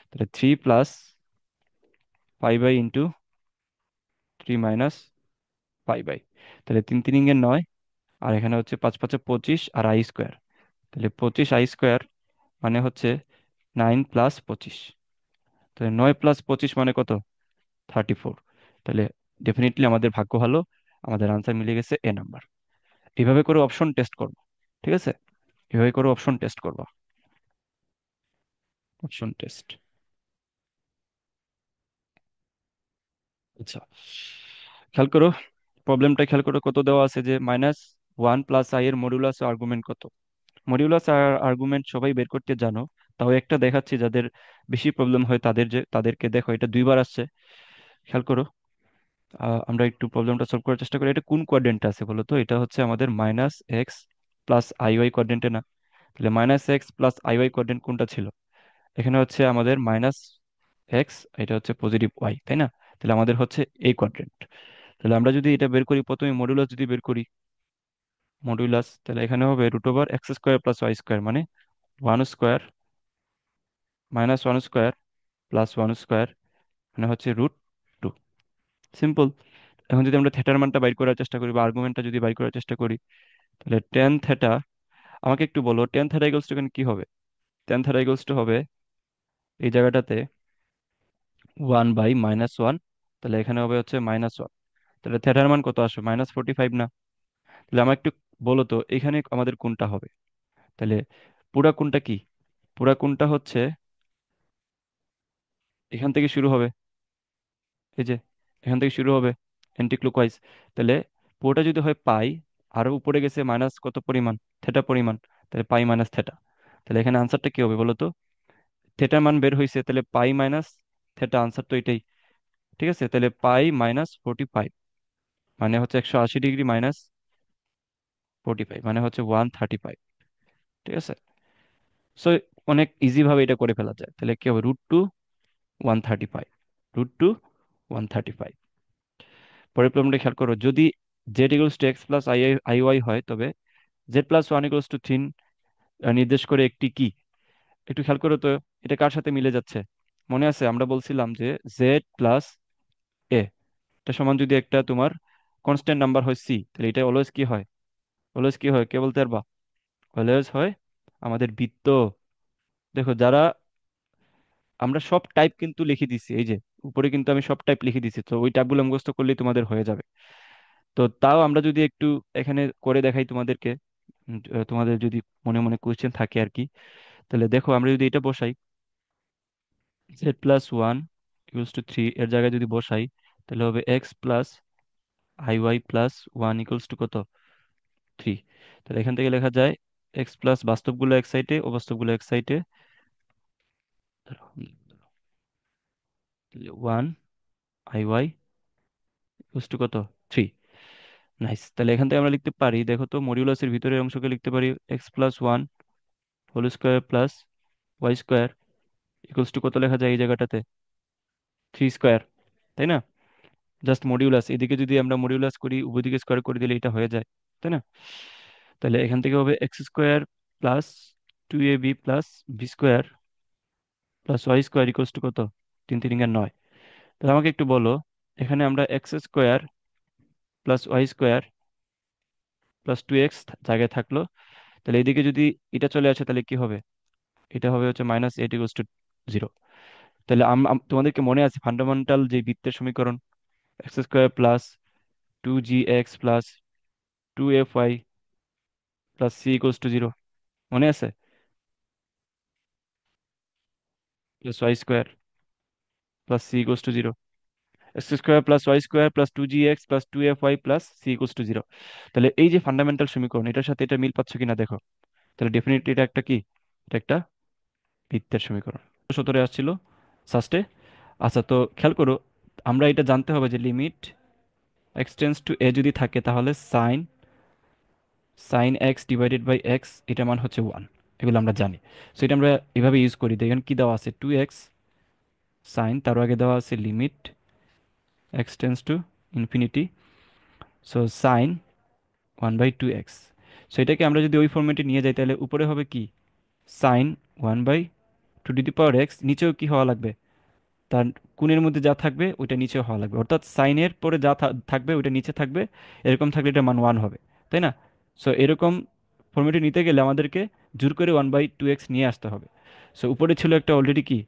তাহলে 3 + 5i × 3 - 5i। তাহলে 3 × 3 = 9, আর এখানে হচ্ছে 5 × 5 = 25, আর আই স্কোয়ার। তাহলে 25i² মানে হচ্ছে 9 + 25। তাহলে 9 + 25 মানে কত? 34। তাহলে ডেফিনেটলি আমাদের ভাগ্য ভালো, আমাদের আনসার মিলে গেছে এ নাম্বার। এইভাবে করে অপশন টেস্ট করবো। ঠিক আছে, এভাবে করে অপশন টেস্ট করবা। Option test. আচ্ছা, খেয়াল করো, প্রবলেমটা খেয়াল করো, কত দেওয়া আছে যে -1 + i এর মডিউলাস আর্গুমেন্ট কত? মডিউলাস আর আর্গুমেন্ট সবাই বের করতে জানো, তাও একটা দেখাচ্ছি, যাদের বেশি প্রবলেম হয় তাদেরকে দেখো, এটা দুইবার আসছে। খেয়াল করো, আমরা একটু প্রবলেমটা সলভ করার চেষ্টা করি। এটা কোন কোয়াড্রেন্টে আছে বলো তো? এটা হচ্ছে আমাদের -x + i y কোয়াড্রেন্টে না? তাহলে -x + i y কোয়াড্রেন্ট কোনটা ছিল? এখানে হচ্ছে আমাদের -x, এটা হচ্ছে পজিটিভ ওয়াই, তাই না? তাহলে আমাদের হচ্ছে এই কোয়াড্রেন্ট। তাহলে আমরা যদি এটা বের করি, প্রথমে মডুলাস যদি বের করি, মডুলাস, তাহলে এখানে হবে √x² + y² মানে 1² -1² +1² মানে হচ্ছে √2। সিম্পল। এখন যদি আমরা থিটার মানটা বাইর করার চেষ্টা করি, বা আর্গুমেন্টটা যদি বাইর করার চেষ্টা করি, তাহলে টেন থেটা, আমাকে একটু বলো টেন থেটা ইকুয়ালস টু এখানে কি হবে? টেন থেটা ইকুয়ালস টু হবে এই জায়গাটাতে 1/-1। তাহলে এখানে হবে হচ্ছে -1। তাহলে থেটার মান কত আসবে? -45 না? তাহলে আমার একটু বলো তো, এখানে আমাদের কোনটা হবে? তাহলে পুরা কোনটা কি? পুরা কোণটা হচ্ছে এখান থেকে শুরু হবে, এই যে এখান থেকে শুরু হবে অ্যান্টি ক্লকওয়াইজ। তাহলে পুরোটা যদি হয় পাই, আর উপরে গেছে মাইনাস কত পরিমাণ, থেটা পরিমাণ, তাহলে পাই মাইনাস থেটা। তাহলে এখানে আনসারটা কি হবে বলো তো? থেটার মান বের হয়েছে, তাহলে পাই মাইনাস থেটা, আনসার তো এটাই। ঠিক আছে, তাহলে পাই মাইনাস 45, মানে হচ্ছে 180 ডিগ্রি মাইনাস 45, মানে হচ্ছে 135। ঠিক আছে, সো অনেক ইজি ভাবে এটা করে ফেলা যায়। তাহলে কি হবে, √2 135, √2 135। পরের প্রবলেমটা খেয়াল করো, যদি z = x + i হয়, তবে z + 1 = 3 নির্দেশ করে একটি কি। একটু খেয়াল করো তো, এটা কার সাথে মিলে যাচ্ছে? মনে আছে আমরা বলছিলাম যে z + a, এটা সমান যদি একটা তোমার কনস্ট্যান্ট নাম্বার হয় c, তাহলে এটা অলওয়েজ কি হয়? অলওয়েজ কি হয় কে বলতে পারবা? অলওয়েজ হয় আমাদের বৃত্ত। দেখো, যারা আমরা সব টাইপ কিন্তু লিখে দিছি, এই যে উপরে কিন্তু আমি সব টাইপ লিখে দিছি, তো ওই টাইপগুলো মুখস্থ করলেই তোমাদের হয়ে যাবে। তো তাও আমরা যদি একটু এখানে করে দেখাই তোমাদেরকে, তোমাদের যদি মনে মনে কোয়েশ্চেন থাকে আর কি, তাহলে দেখো আমরা যদি এটা বসাই, z + 1 = 3 এর জায়গায় যদি বসাই, তাহলে হবে x + iy + 1 = কত? 3। তাহলে এখান থেকে লেখা যায় এক্স প্লাস, বাস্তবগুলো এক সাইডে ও বাস্তবগুলো এক সাইডে, 1 iy = কত? 3। নাইস, তাহলে এখান থেকে আমরা লিখতে পারি, দেখো তো মডিউলাসের ভিতরের অংশকে লিখতে পারি x + 1 whole square plus y square কত লেখা যায় এই জায়গাটাতে? 3 স্কোয়ার, তাই না? জাস্ট মডিউলাস, এদিকে যদি আমরা মডিউলাস করি, উভয় দিকে স্কোয়ার করে দিলে এটা হয়ে যায়, তাই না? তাহলে এখান থেকে হবে x² + 2ab + b² + y² কত? 3 3 9। তাহলে আমাকে একটু বলো, এখানে আমরা x² + y² + 2x জায়গায় থাকলো, তাহলে এদিকে যদি এটা চলে আসে তাহলে কি হবে? এটা হবে হচ্ছে -8 = 0। তাহলে তোমাদেরকে মনে আছে ফান্ডামেন্টাল যে বৃত্তের সমীকরণ, x² + 2gx + 2fy + c = 0, মনে আছে? +y² + c = 0, x² + y² + 2gx + 2fy + c = 0। তাহলে এই যে ফান্ডামেন্টাল সমীকরণ, এটার সাথে এটা মিল পাচ্ছ কিনা দেখো। তাহলে ডেফিনেটলি এটা একটা কি, এটা একটা বৃত্তের সমীকরণ। 17 আসছিল সাস্টে। আচ্ছা, তো খেয়াল করো, আমরা এটা জানতে হবে যে লিমিট x → a যদি থাকে, তাহলে সাইন x/x এটা মান হচ্ছে 1। এগুলো আমরা জানি, সো এটা আমরা এভাবে ইউজ করি। তো এখানে কি দেওয়া আছে, 2x সাইন, তার আগে দেওয়া আছে limit x →∞, so sine 1/2x। So এটাকে আমরা যদি ওই ফর্মেটে নিয়ে যাই, তাহলে উপরে হবে কি, সাইন 1/2x, নিচেও কি হওয়া লাগবে, তার কোণের মধ্যে যা থাকবে ওইটা নিচে হওয়া লাগবে, অর্থাৎ সাইনের পরে যা থাকবে ওইটা নিচে থাকবে। এরকম থাকলে এটা মান 1 হবে, তাই না? সো এরকম ফর্মেটে নিতে গেলে আমাদেরকে জোর করে 1/2x নিয়ে আসতে হবে। সো উপরে ছিল একটা অলরেডি কি,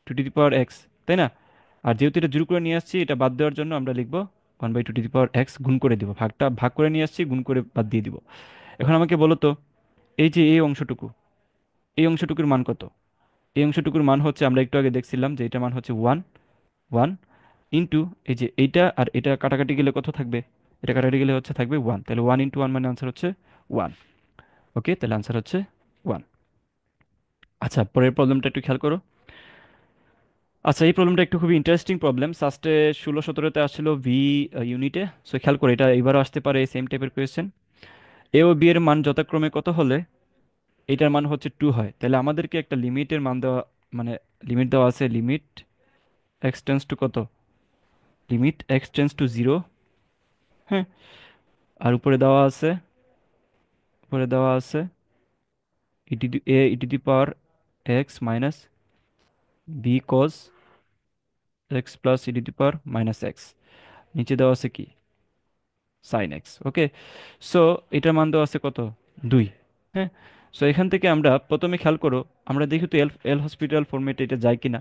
2x, তাই না? আর যেহেতু এটা জোর করে নিয়ে আসছি, এটা বাদ দেওয়ার জন্য আমরা লিখবো 1/2x, গুণ করে দিব, ভাগটা ভাগ করে নিয়ে আসছি, গুণ করে বাদ দিয়ে দিব। এখন আমাকে বলো তো, এই যে এই অংশটুকু, এই অংশটুকুর মান কত? এই অংশটুকুর মান হচ্ছে, আমরা একটু আগে দেখছিলাম যে এটা মান হচ্ছে 1, 1 ইন্টু এই যে এইটা আর এটা কাটাকাটি গেলে কত থাকবে? এটা কাটাকাটি গেলে হচ্ছে থাকবে 1, তাহলে 1 × 1 মানে আনসার হচ্ছে 1। ওকে, তাহলে আনসার হচ্ছে 1। আচ্ছা, পরের প্রবলেমটা একটু খেয়াল করো। আচ্ছা, এই প্রবলেমটা একটু খুবই ইন্টারেস্টিং প্রবলেম, সাস্টে 16 17-তে আসছিল ভি ইউনিটে। সো খেয়াল করো, এটা এবারও আসতে পারে এই সেম টাইপের কোয়েশ্চেন। এ ও বি এর মান যথাক্রমে কত হলে এটার মান হচ্ছে 2 হয়, তাহলে আমাদেরকে একটা লিমিটের মান দেওয়া, মানে লিমিট দেওয়া আছে, লিমিট x → কত, লিমিট x → 0। হ্যাঁ, আর উপরে দেওয়া আছে e⁻x minus B cos X plus e⁻−x, নিচে দেওয়া আছে কি, সাইন এক্স। ওকে, সো এটার মান দেওয়া আছে কত, 2। হ্যাঁ, সো এখান থেকে আমরা প্রথমে খেয়াল করো, আমরা দেখি তো এল এল হসপিটাল ফরম্যাটে এটা যায় কিনা।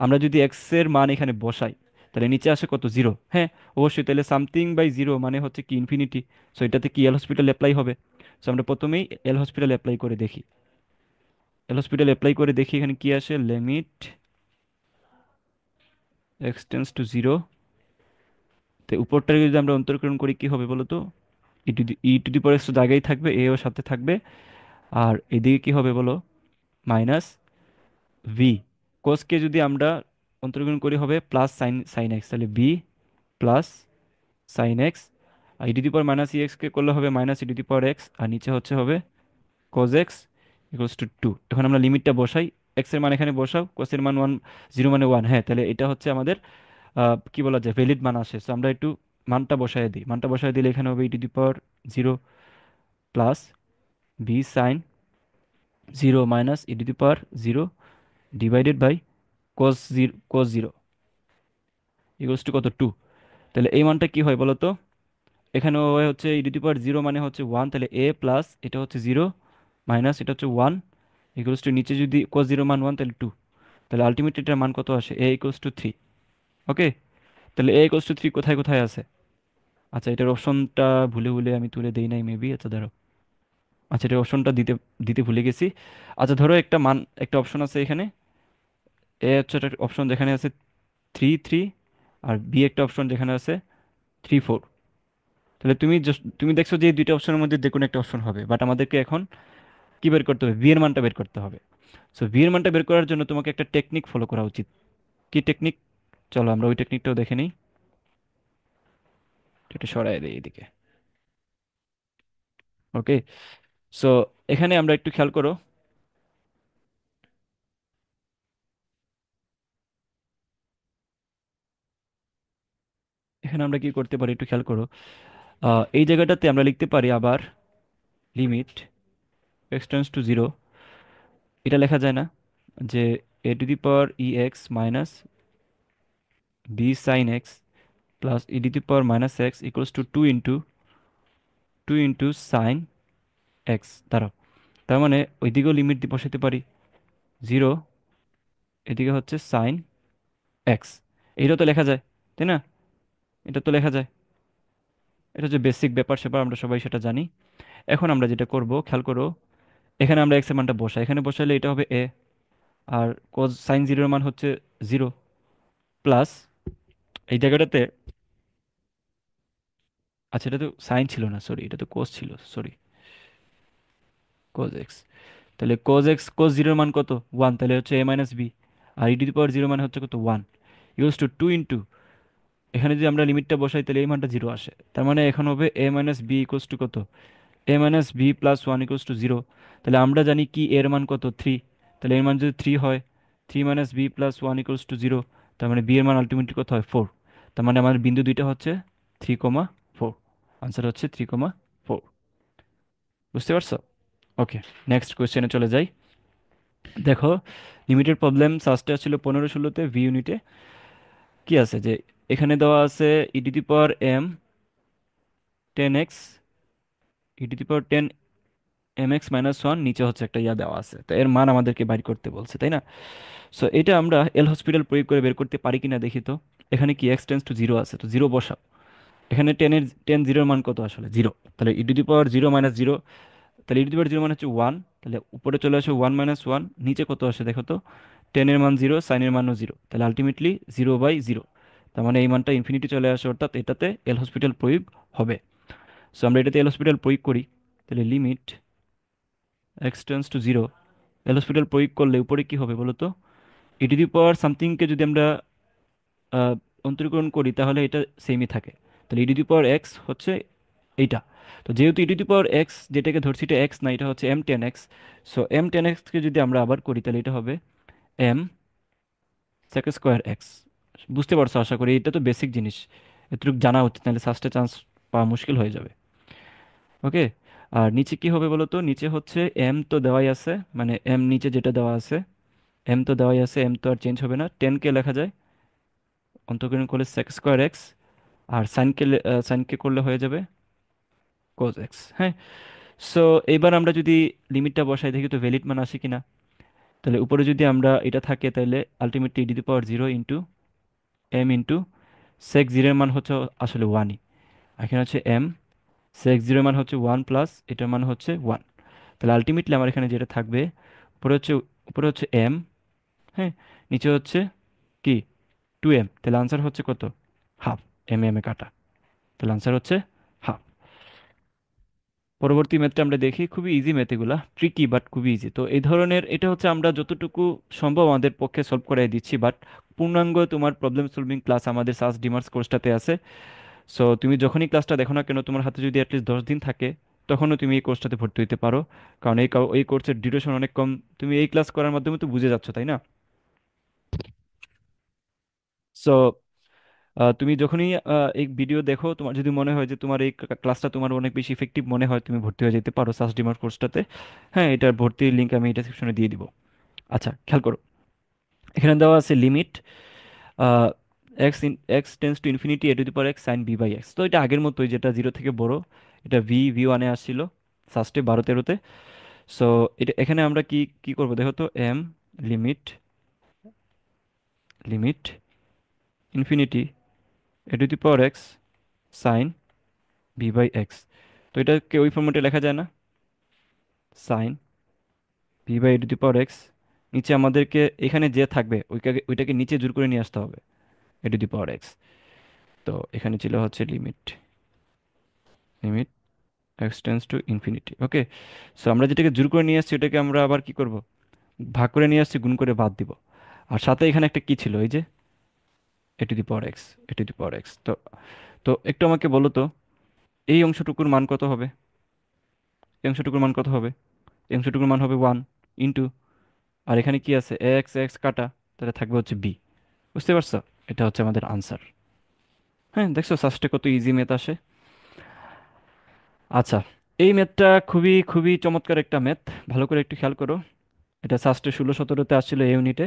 আমরা যদি এক্স এর মান এখানে বসাই, তাহলে নিচে আসে কত, 0। হ্যাঁ, অবশ্যই, তাহলে সামথিং/0 মানে হচ্ছে কি, ইনফিনিটি। সো এটাতে কি এল হসপিটাল অ্যাপ্লাই হবে। সো আমরা প্রথমেই এল হসপিটাল অ্যাপ্লাই করে দেখি। এল হসপিটাল অ্যাপ্লাই করে দেখি এখানে কি আসে। লিমিট এক্সটেন্স টু জিরো, তো উপরটাকে যদি আমরা অন্তরীকরণ করি কি হবে বলো তো? ই টু দি পাওয়ার এক্স তো জায়গায় থাকবে, এ ও সাথে থাকবে, আর এদিকে কি হবে বলো? Minus V. কোসকে যদি আমরা অন্তরীকরণ করি হবে প্লাস সাইন সাইন এক্স, তাহলে বি প্লাস সাইন এক্স। আর e to the power minus e এক্সকে করলে হবে minus e to the power x, আর নিচে হচ্ছে হবে কোজ এক্স ইকুয়ালস টু টু। এখন আমরা লিমিটটা বসাই, এক্স এর মান এখানে বসাও, কোসের মান ওয়ান, জিরো মানে ওয়ান, হ্যাঁ তাহলে এটা হচ্ছে আমাদের কি বলা যায় ভ্যালিড মান আসে। সো আমরা একটু মানটা বসায় দিই, মানটা বসায় দিলে এখানে হবে e to the power zero plus B sine zero minus e to the power zero divided by cos zero equals to কত? টু। তাহলে এই মানটা কি হয় বলো তো? এখানে হচ্ছে ই টু দি পাওয়ার জিরো মানে হচ্ছে ওয়ান, তাহলে এ প্লাস এটা হচ্ছে জিরো মাইনাস এটা হচ্ছে ওয়ান ইকুয়ালস টু নিচে যদি কোস জিরো মান ওয়ান তাহলে টু। তাহলে আলটিমেটলি এটার মান কত আসে? এ ইকুয়ালস টু থ্রি। ওকে, তাহলে এ ইকুয়ালস টু থ্রি কোথায় কোথায় আছে? আচ্ছা, এটার অপশনটা ভুলে ভুলে আমি তুলে দেই নাই মেবি। আচ্ছা ধরো, আচ্ছা এটার অপশনটা দিতে দিতে ভুলে গেছি। আচ্ছা ধরো একটা মান, একটা অপশন আছে এখানে, এ হচ্ছে একটা অপশন যেখানে আছে থ্রি থ্রি, আর বি একটা অপশন যেখানে আছে থ্রি ফোর। তাহলে তুমি দেখছো যে এই দুইটা অপশনের মধ্যে যে কোনো একটা অপশন হবে, বাট আমাদেরকে এখন কি বের করতে হবে? ভি এর মানটা বের করতে হবে। সো ভি এর মানটা বের করার জন্য তোমাকে একটা টেকনিক ফলো করা উচিত। কি টেকনিক? চলো আমরা ওই টেকনিকটাও দেখে নিই। এটা সরাই দিই এদিকে। ওকে, সো এখানে আমরা একটু খেয়াল করো, এখানে আমরা কি করতে পারি একটু খেয়াল করো। এই জায়গাটাতে আমরা লিখতে পারি আবার লিমিট এক্সটেন্স টু জিরো, এটা লেখা যায় না যে A to the power e x minus B sine x plus e to the power minus x equals to two into sine x দ্বারা। তার মানে ওইদিকেও লিমিট দিয়ে বসাতে পারি জিরো, এদিকে হচ্ছে সাইন এক্স। এইটা তো লেখা যায়, তাই না? এটা তো লেখা যায়, এটা হচ্ছে বেসিক ব্যাপার স্যাপার, আমরা সবাই সেটা জানি। এখন আমরা যেটা করব খেয়াল করো, এখানে আমরা এক্স এর মানটা বসাই, এখানে বসাইলে এটা হবে এ, আর কোজ সাইন জিরোর মান হচ্ছে জিরো, প্লাস এই জায়গাটাতে, আচ্ছা এটা তো সাইন ছিল না, সরি এটা তো কোস ছিল, সরি কোজ এক্স। তাহলে কোজ এক্স কোজ জিরোর মান কত? ওয়ান, তাহলে হচ্ছে এ মাইনাস বি, আর e to the power zero মানে হচ্ছে কত? One, equals to two into, এখানে যদি আমরা লিমিটটা বসাই তাহলে এই মানটা জিরো আসে, তার মানে এখন হবে A minus B equals to কত? A minus B plus one equals to zero. তাহলে আমরা জানি কি এর মান কত? থ্রি। তাহলে এর মান যদি থ্রি হয়, three minus B plus one equals to zero, তার মানে বি এর মান আলটিমেটলি কত হয়? ফোর। তার মানে আমাদের বিন্দু দুইটা হচ্ছে থ্রি কমা ফোর, আনসার হচ্ছে থ্রি কমা ফোর। বুঝতে পারছো? ওকে, নেক্সট কোয়েশ্চেনে চলে যাই। দেখো, লিমিটেড প্রবলেম সাস্টে ছিল 15-16-তে ভি ইউনিটে। কি আছে যে এখানে দেওয়া আছে e to the power M ten x, e to the power ten M x minus one, নিচে হচ্ছে একটা ইয়া দেওয়া আছে, তো এর মান আমাদেরকে বাইর করতে বলছে, তাই না? সো এটা আমরা এল হসপিটাল প্রয়োগ করে বের করতে পারি কিনা দেখি তো। এখানে কি এক্স টেন্স টু জিরো আছে, তো জিরো বসাও। এখানে টেন জিরোর মান কত আসলে? জিরো। তাহলে e to the power zero minus zero, তাহলে e to the power zero মানে হচ্ছে ওয়ান, তাহলে উপরে চলে আসে ওয়ান মাইনাস ওয়ান, নিচে কত আসে দেখো তো? টেনের মান জিরো, সাইনের মানও জিরো, তাহলে আলটিমেটলি জিরো বাই জিরো। তার মানে এই মানটা ইনফিনিটি চলে আসে, অর্থাৎ এটাতে এল হসপিটাল প্রয়োগ হবে। সো আমরা এটাতে এল হসপিটাল প্রয়োগ করি, তাহলে limit X tends two zero, এল হসপিটাল প্রয়োগ করলে উপরে কি হবে বলো তো? ই টু দি পাওয়ার সামথিংকে যদি আমরা আহ, অন্তরীকরণ করি তাহলে এটা সেমই থাকে। তাহলে e to the power x হচ্ছে এইটা। তো যেহেতু ই টু দি পাওয়ার এক্স যেটাকে ধরছি এটা এক্স না, এটা হচ্ছে M ten x. So M ten এক্সকে যদি আমরা আবার করি তাহলে এটা হবে এম সেক স্কোয়ার এক্স। বুঝতে পারছো আশা করি, এটা তো বেসিক জিনিস, এতটুকু জানা উচিত, নাহলে সাস্টে চান্স পাওয়া মুশকিল হয়ে যাবে। ওকে, আর নিচে কি হবে বলো তো? নিচে হচ্ছে এম তো দেওয়াই আছে, মানে এম নিচে যেটা দেওয়া আছে, এম তো দেওয়াই আছে, এম তো আর চেঞ্জ হবে না, টেনকে লেখা যায় অন্তর্গ্রহণ করলে সেক স্কোয়ার এক্স, আর সাইনকে করলে হয়ে যাবে কোজ এক্স। হ্যাঁ, সো এবার আমরা যদি লিমিটটা বসাই দেখি তো ভ্যালিড মান আসে কিনা। তাহলে উপরে যদি আমরা এটা থাকে তাহলে ultimately E to the power zero into M into sec জিরোর মান হচ্ছে আসলে ওয়ানই। এখানে হচ্ছে এম সেক জিরোর মান হচ্ছে ওয়ান প্লাস এটার মান হচ্ছে ওয়ান। তাহলে আলটিমেটলি আমার এখানে যেটা থাকবে, উপরে হচ্ছে উপরে হচ্ছে এম, হ্যাঁ, নিচে হচ্ছে কি 2m, তাহলে আনসার হচ্ছে কত? হাফ। এম এ কাটা, তাহলে আনসার হচ্ছে হাফ। পরবর্তী ম্যাথটা আমরা দেখি, খুবই ইজি ম্যাথ, এগুলা ট্রিকি বাট খুবই ইজি। তো এই ধরনের এটা হচ্ছে আমরা যতটুকু সম্ভব আমাদের পক্ষে সলভ করে দিচ্ছি, বাট পূর্ণাঙ্গ তোমার প্রবলেম সলভিং ক্লাস আমাদের সাস ডিমার্স কোর্সটাতে আছে। সো তুমি যখনই ক্লাসটা দেখো না কেন, তোমার হাতে যদি অ্যাটলিস্ট 10 দিন থাকে, তখনও তুমি এই কোর্সটাতে ভর্তি হতে পারো। কারণ এই কোর্সের ডিউরেশন অনেক কম। তুমি এই ক্লাস করার মাধ্যমে তো বুঝে যাচ্ছ, তাই না? সো তুমি যখনই এই ভিডিও দেখো, তোমার যদি মনে হয় যে তোমার এই ক্লাসটা তোমার অনেক বেশি ইফেক্টিভ মনে হয়, তুমি ভর্তি হয়ে যেতে পারো সাস ডিমার কোর্সটাতে। হ্যাঁ, এটার ভর্তির লিঙ্ক আমি ডেসক্রিপশনে দিয়ে দিব। আচ্ছা, খেয়াল করো, এখানে দেওয়া আছে limit X tends to infinity A to the power X sine B by X. তো এটা আগের মতোই, যেটা জিরো থেকে বড়। এটা ভি ওয়ানে আসছিল ফার্স্টে 12-13-তে। সো এটা এখানে আমরা কি কি করবো দেখো তো, M limit limit infinity A to the power X sine B by X. তো এটাকে ওই ফর্মেটে লেখা যায় না? Sine B by A to the power X, নিচে আমাদেরকে এখানে যে থাকবে ওইটাকে নিচে জোর করে নিয়ে আসতে হবে, এ টু দি পাওয়ার এক্স। তো এখানে ছিল হচ্ছে limit limit X tends to infinity. Okay, so আমরা যেটাকে জোর করে নিয়ে আসছি ওটাকে আমরা আবার কি করব, ভাগ করে নিয়ে আসছি, গুণ করে বাদ দিব। আর সাথে এখানে একটা কি ছিল, এই যে A to the power x, A to the power x. তো তো একটু আমাকে বলো তো, এই অংশটুকুর মান কত হবে? এই অংশটুকুর মান কত হবে? এই অংশটুকুর মান হবে 1 ইন্টু, আর এখানে কি আছে, এক্স এক্স কাটা, তাহলে থাকবে হচ্ছে বি। বুঝতে পারছো? এটা হচ্ছে আমাদের আনসার। হ্যাঁ, দেখছো সাস্টে কত ইজি ম্যাথ আসে। আচ্ছা, এই ম্যাথটা খুবই খুবই চমৎকার একটা ম্যাথ, ভালো করে একটু খেয়াল করো। এটা সাস্টে 16-17-তে আসছিল এই ইউনিটে।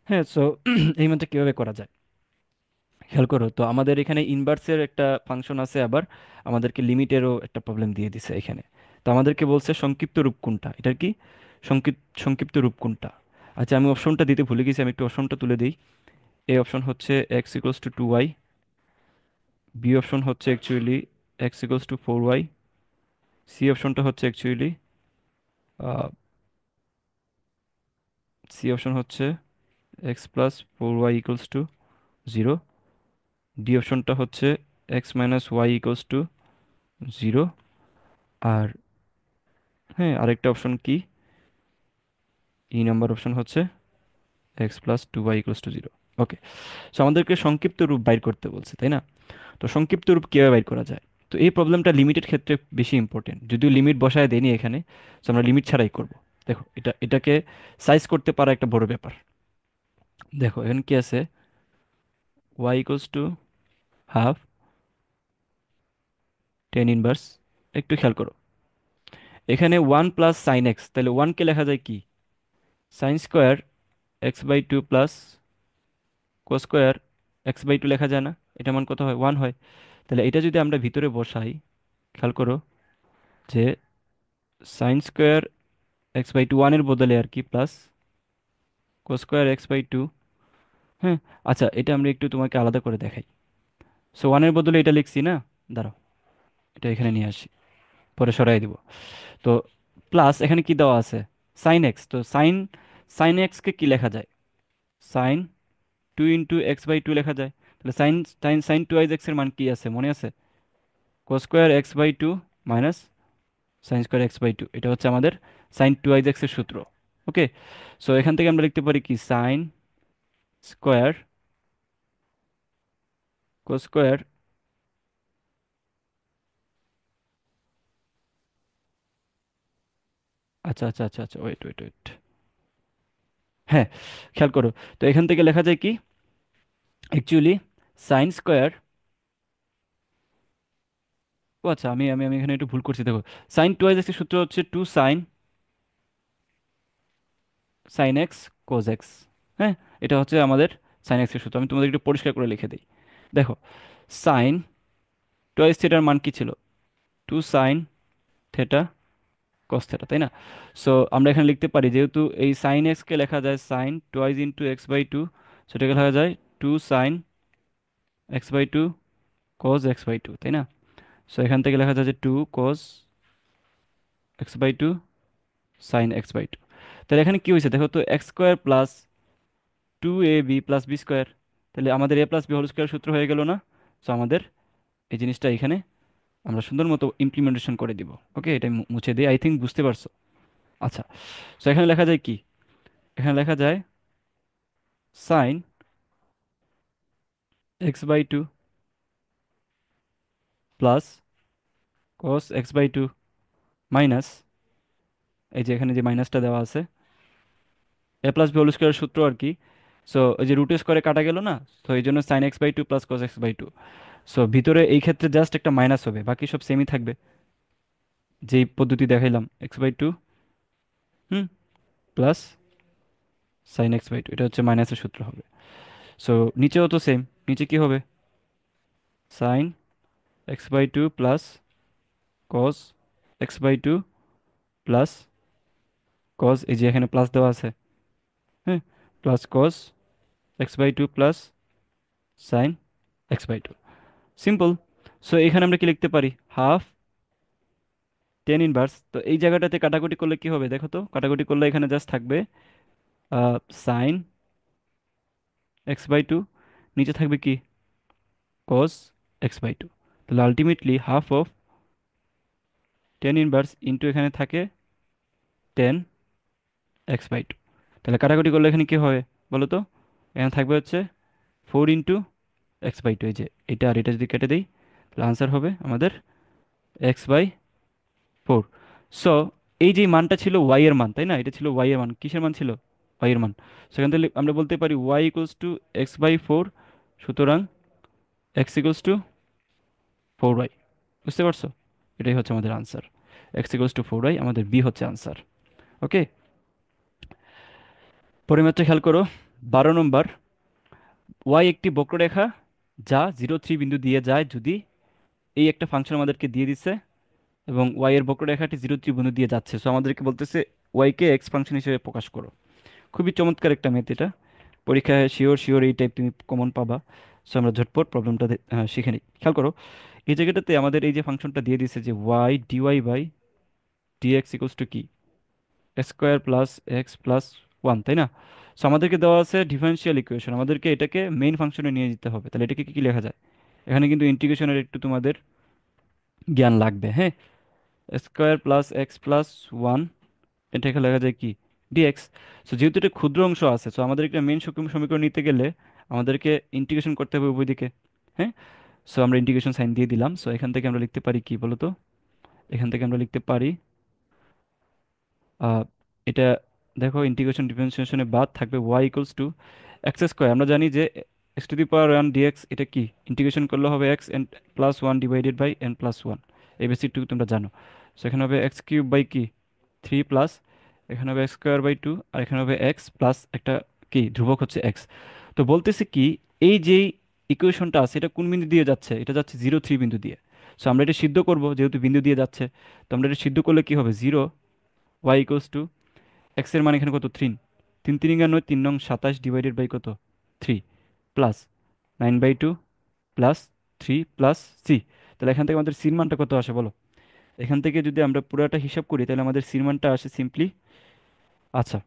হ্যাঁ, সো এই ম্যাথটা কীভাবে করা যায় খেয়াল করো তো। আমাদের এখানে ইনভার্সের একটা ফাংশন আছে, আবার আমাদেরকে লিমিটেরও একটা প্রবলেম দিয়ে দিছে এখানে। তো আমাদেরকে বলছে সংক্ষিপ্ত রূপ কোনটা, এটার কি সংক্ষিপ্ত রূপ কোনটা। আচ্ছা, আমি অপশনটা দিতে ভুলে গেছি, আমি একটু অপশনটা তুলে দিই। এ অপশন হচ্ছে x = 2y, বি অপশন হচ্ছে অ্যাকচুয়ালি x = 4y, সি অপশনটা হচ্ছে অ্যাকচুয়ালি সি অপশন হচ্ছে x + 4y = 0, ডি অপশনটা হচ্ছে x - y = 0। আর হ্যাঁ, আরেকটা অপশন কি, ই নাম্বার অপশন হচ্ছে x + 2y = 0। ওকে, সো আমাদেরকে সংক্ষিপ্ত রূপ বাইর করতে বলছে, তাই না? তো সংক্ষিপ্ত রূপ কীভাবে বাইর করা যায়? তো এই প্রবলেমটা লিমিটেড ক্ষেত্রে বেশি ইম্পর্টেন্ট, যদিও লিমিট বসায় দেয়নি এখানে। সো আমরা লিমিট ছাড়াই করব। দেখো, এটাকে সাইজ করতে পারা একটা বড় ব্যাপার। দেখো এখানে কি আছে, y = ½ tan 1। একটু খেয়াল করো, এখানে 1 + sin x, তাহলে ওয়ানকে লেখা যায় কি, sin² x/2 plus cos² x/2 লেখা যায় না? এটা মান কত হয়, 1 হয়। তাহলে এটা যদি আমরা ভিতরে বসাই, খেয়াল করো যে sin² x/2 ওয়ানের বদলে আর কি, প্লাস cos² x/2। হ্যাঁ, আচ্ছা, এটা আমরা একটু তোমাকে আলাদা করে দেখাই। সো ওয়ানের বদলে এটা লিখছি না, দাঁড়াও, এটা এখানে নিয়ে আসি, পরে সরাই দিব। তো প্লাস এখানে কি দেওয়া আছে, sin x। তো সাইন এক্সকে কি লেখা যায়, sin 2 × x/2 লেখা যায়। তাহলে সাইন সাইন সাইন 2x এর মান কি আছে মনে আছে, cos² x/2 minus sin² x/2। এটা হচ্ছে আমাদের sin 2x এর সূত্র। ওকে, সো এখান থেকে আমরা লিখতে পারি কি, sin² cos²। আচ্ছা আচ্ছা আচ্ছা আচ্ছা, ওয়েট ওয়েট ওয়েট, হ্যাঁ, খেয়াল করো। তো এখান থেকে লেখা যায় কি, অ্যাকচুয়ালি sin², ও আচ্ছা, আমি আমি আমি এখানে একটু ভুল করছি, দেখো sin 2x এর সূত্র হচ্ছে 2sin x cos x। হ্যাঁ, এটা হচ্ছে আমাদের sin x এর সূত্র। আমি তোমাদের একটু পরিষ্কার করে লিখে দিই। দেখো, sin 2x থিটার মান কি ছিল, 2sin θ cos θ, তাই না? সো আমরা এখানে লিখতে পারি, যেহেতু এই সাইন এক্সকে লেখা যায় sin 2 × x/2, সেটাকে লেখা যায় 2sin x/2 cos x/2, তাই না? সো এখান থেকে লেখা যায় যে 2 cos x/2 sin x/2। তাহলে এখানে কি হয়েছে দেখো তো, X square plus 2ab plus B square. তাহলে আমাদের A plus B whole square সূত্র হয়ে গেল না? সো আমাদের এই জিনিসটা এখানে আমরা সুন্দর মতো ইমপ্লিমেন্টেশন করে দিব। ওকে, এটা আমি মুছে দিই, আই থিঙ্ক বুঝতে পারছো। আচ্ছা, সো এখানে লেখা যায় কি? এখানে লেখা যায় sign x/2 plus cos x/2 minus, এই যে এখানে যে মাইনাসটা দেওয়া আছে, এ প্লাস বি হোল স্কোয়ার সূত্র আর কি। সো ওই যে রুট স্কোয়ারে কাটা গেল না, তো এই জন্য sign x/2 plus cos x/2। So ভিতরে এই ক্ষেত্রে জাস্ট একটা মাইনাস হবে, বাকি সব সেমই থাকবে, যেই পদ্ধতি দেখাইলাম, x/2 হুম প্লাস সাইন x/2, এটা হচ্ছে মাইনাসের সূত্র হবে। সো নিচেও তো সেম, নিচে কি হবে? Sine x/2 plus cos x/2 plus cos, এই যে এখানে প্লাস দেওয়া আছে, হ্যাঁ, plus cos x/2 plus sine x/2। Simple. So এখানে আমরা কি লিখতে পারি? Half tan inverse. তো এই জায়গাটাতে কাটাকুটি করলে কি হবে দেখো তো, কাটাকুটি করলে এখানে জাস্ট থাকবে সাইন x/2, নিচে থাকবে কি? কস x/2। তাহলে ultimately half of ten inverse into এখানে থাকে টেন x/2। তাহলে কাটাকুটি করলে এখানে কি হবে বলো তো? এখানে থাকবে হচ্ছে 4 × x/2, এই যে এটা আর এটা যদি কেটে দিই, তাহলে আনসার হবে আমাদের x/4। সো এই যে মানটা ছিল y এর মান, তাই না? এটা ছিল y এর মান, কিসের মান ছিল? y এর মান। সেখান থেকে আমরা বলতে পারি y ইকুয়ালস টু x/4, সুতরাং x ইকুয়ালস টু 4y। বুঝতে পারছো? এটাই হচ্ছে আমাদের answer, x equals to 4y, আমাদের বি হচ্ছে আনসার। ওকে, পরিমাত্রা খেয়াল করো। 12 নম্বর, y একটি বক্ররেখা যা 0, 3 বিন্দু দিয়ে যায় যদি এই একটা ফাংশন আমাদেরকে দিয়ে দিছে, এবং y এর বক্ররেখাটি 0, 3 বিন্দু দিয়ে যাচ্ছে। সো আমাদেরকে বলতেছে y কে x ফাংশন হিসেবে প্রকাশ করো। খুবই চমৎকার একটা মেথড এটা, পরীক্ষায় শিওর শিওর এই টাইপ তুমি কমন পাবা। সো আমরা ঝটপট প্রবলেমটা শিখে নিই। খেয়াল করো, এই জায়গাটাতে আমাদের এই যে ফাংশনটা দিয়ে দিছে যে y dy/dx ইকুয়ালস টু কি? Square plus x plus one, তাই না? সো আমাদেরকে দেওয়া আছে ডিফারেনশিয়াল ইকুয়েশন, আমাদেরকে এটাকে মেইন ফাংশনে নিয়ে যেতে হবে। তাহলে এটাকে কি কি লেখা যায়? এখানে কিন্তু ইন্টিগ্রেশনের একটু তোমাদের জ্ঞান লাগবে, হ্যাঁ। Square plus x plus one, এটাকে লেখা যায় কি? ডিএক্স। সো যেহেতু এটা ক্ষুদ্র অংশ আছে, সো আমাদের একটা মেইন সমীকরণ নিতে গেলে আমাদেরকে ইন্টিগ্রেশন করতে হবে উভয় দিকে, হ্যাঁ। সো আমরা ইন্টিগ্রেশন সাইন দিয়ে দিলাম। সো এখান থেকে আমরা লিখতে পারি কি বলো তো? এখান থেকে আমরা লিখতে পারি আহ, এটা, দেখো ইন্টিগ্রেশন ডিফারেন্সিয়েশনে বাদ থাকবে y equals to x square. আমরা জানি যে x⁻1 dx এটা কি, ইন্টিগ্রেশন করলে হবে X N plus one divided by N plus one. এই বেসিকটুকু তোমরা জানো। সো এখানে হবে x³ বাই কি 3 প্লাস, এখানে হবে x² বাই 2, আর এখানে হবে এক্স প্লাস একটা কি ধ্রুবক হচ্ছে এক্স। তো বলতেছে কি, এই যেই ইকুয়েশনটা আছে এটা কোন বিন্দু দিয়ে যাচ্ছে? এটা যাচ্ছে 0, 3 বিন্দু দিয়ে। সো আমরা এটা সিদ্ধ করব, যেহেতু বিন্দু দিয়ে যাচ্ছে। তো আমরা এটা সিদ্ধ করলে কি হবে? 0, y ইকুয়ালস টু এক্স এর মান এখানে কত? 3, 3 × 3 = 9, 3 × 9 = 27 ডিভাইডেড বাই কত? 3 প্লাস 9/2 প্লাস 3 প্লাস সি। তাহলে এখান থেকে আমাদের সির মানটা কত আসে বলো? এখান থেকে যদি আমরা পুরোটা হিসাব করি তাহলে আমাদের সির মানটা আসে সিম্পলি, আচ্ছা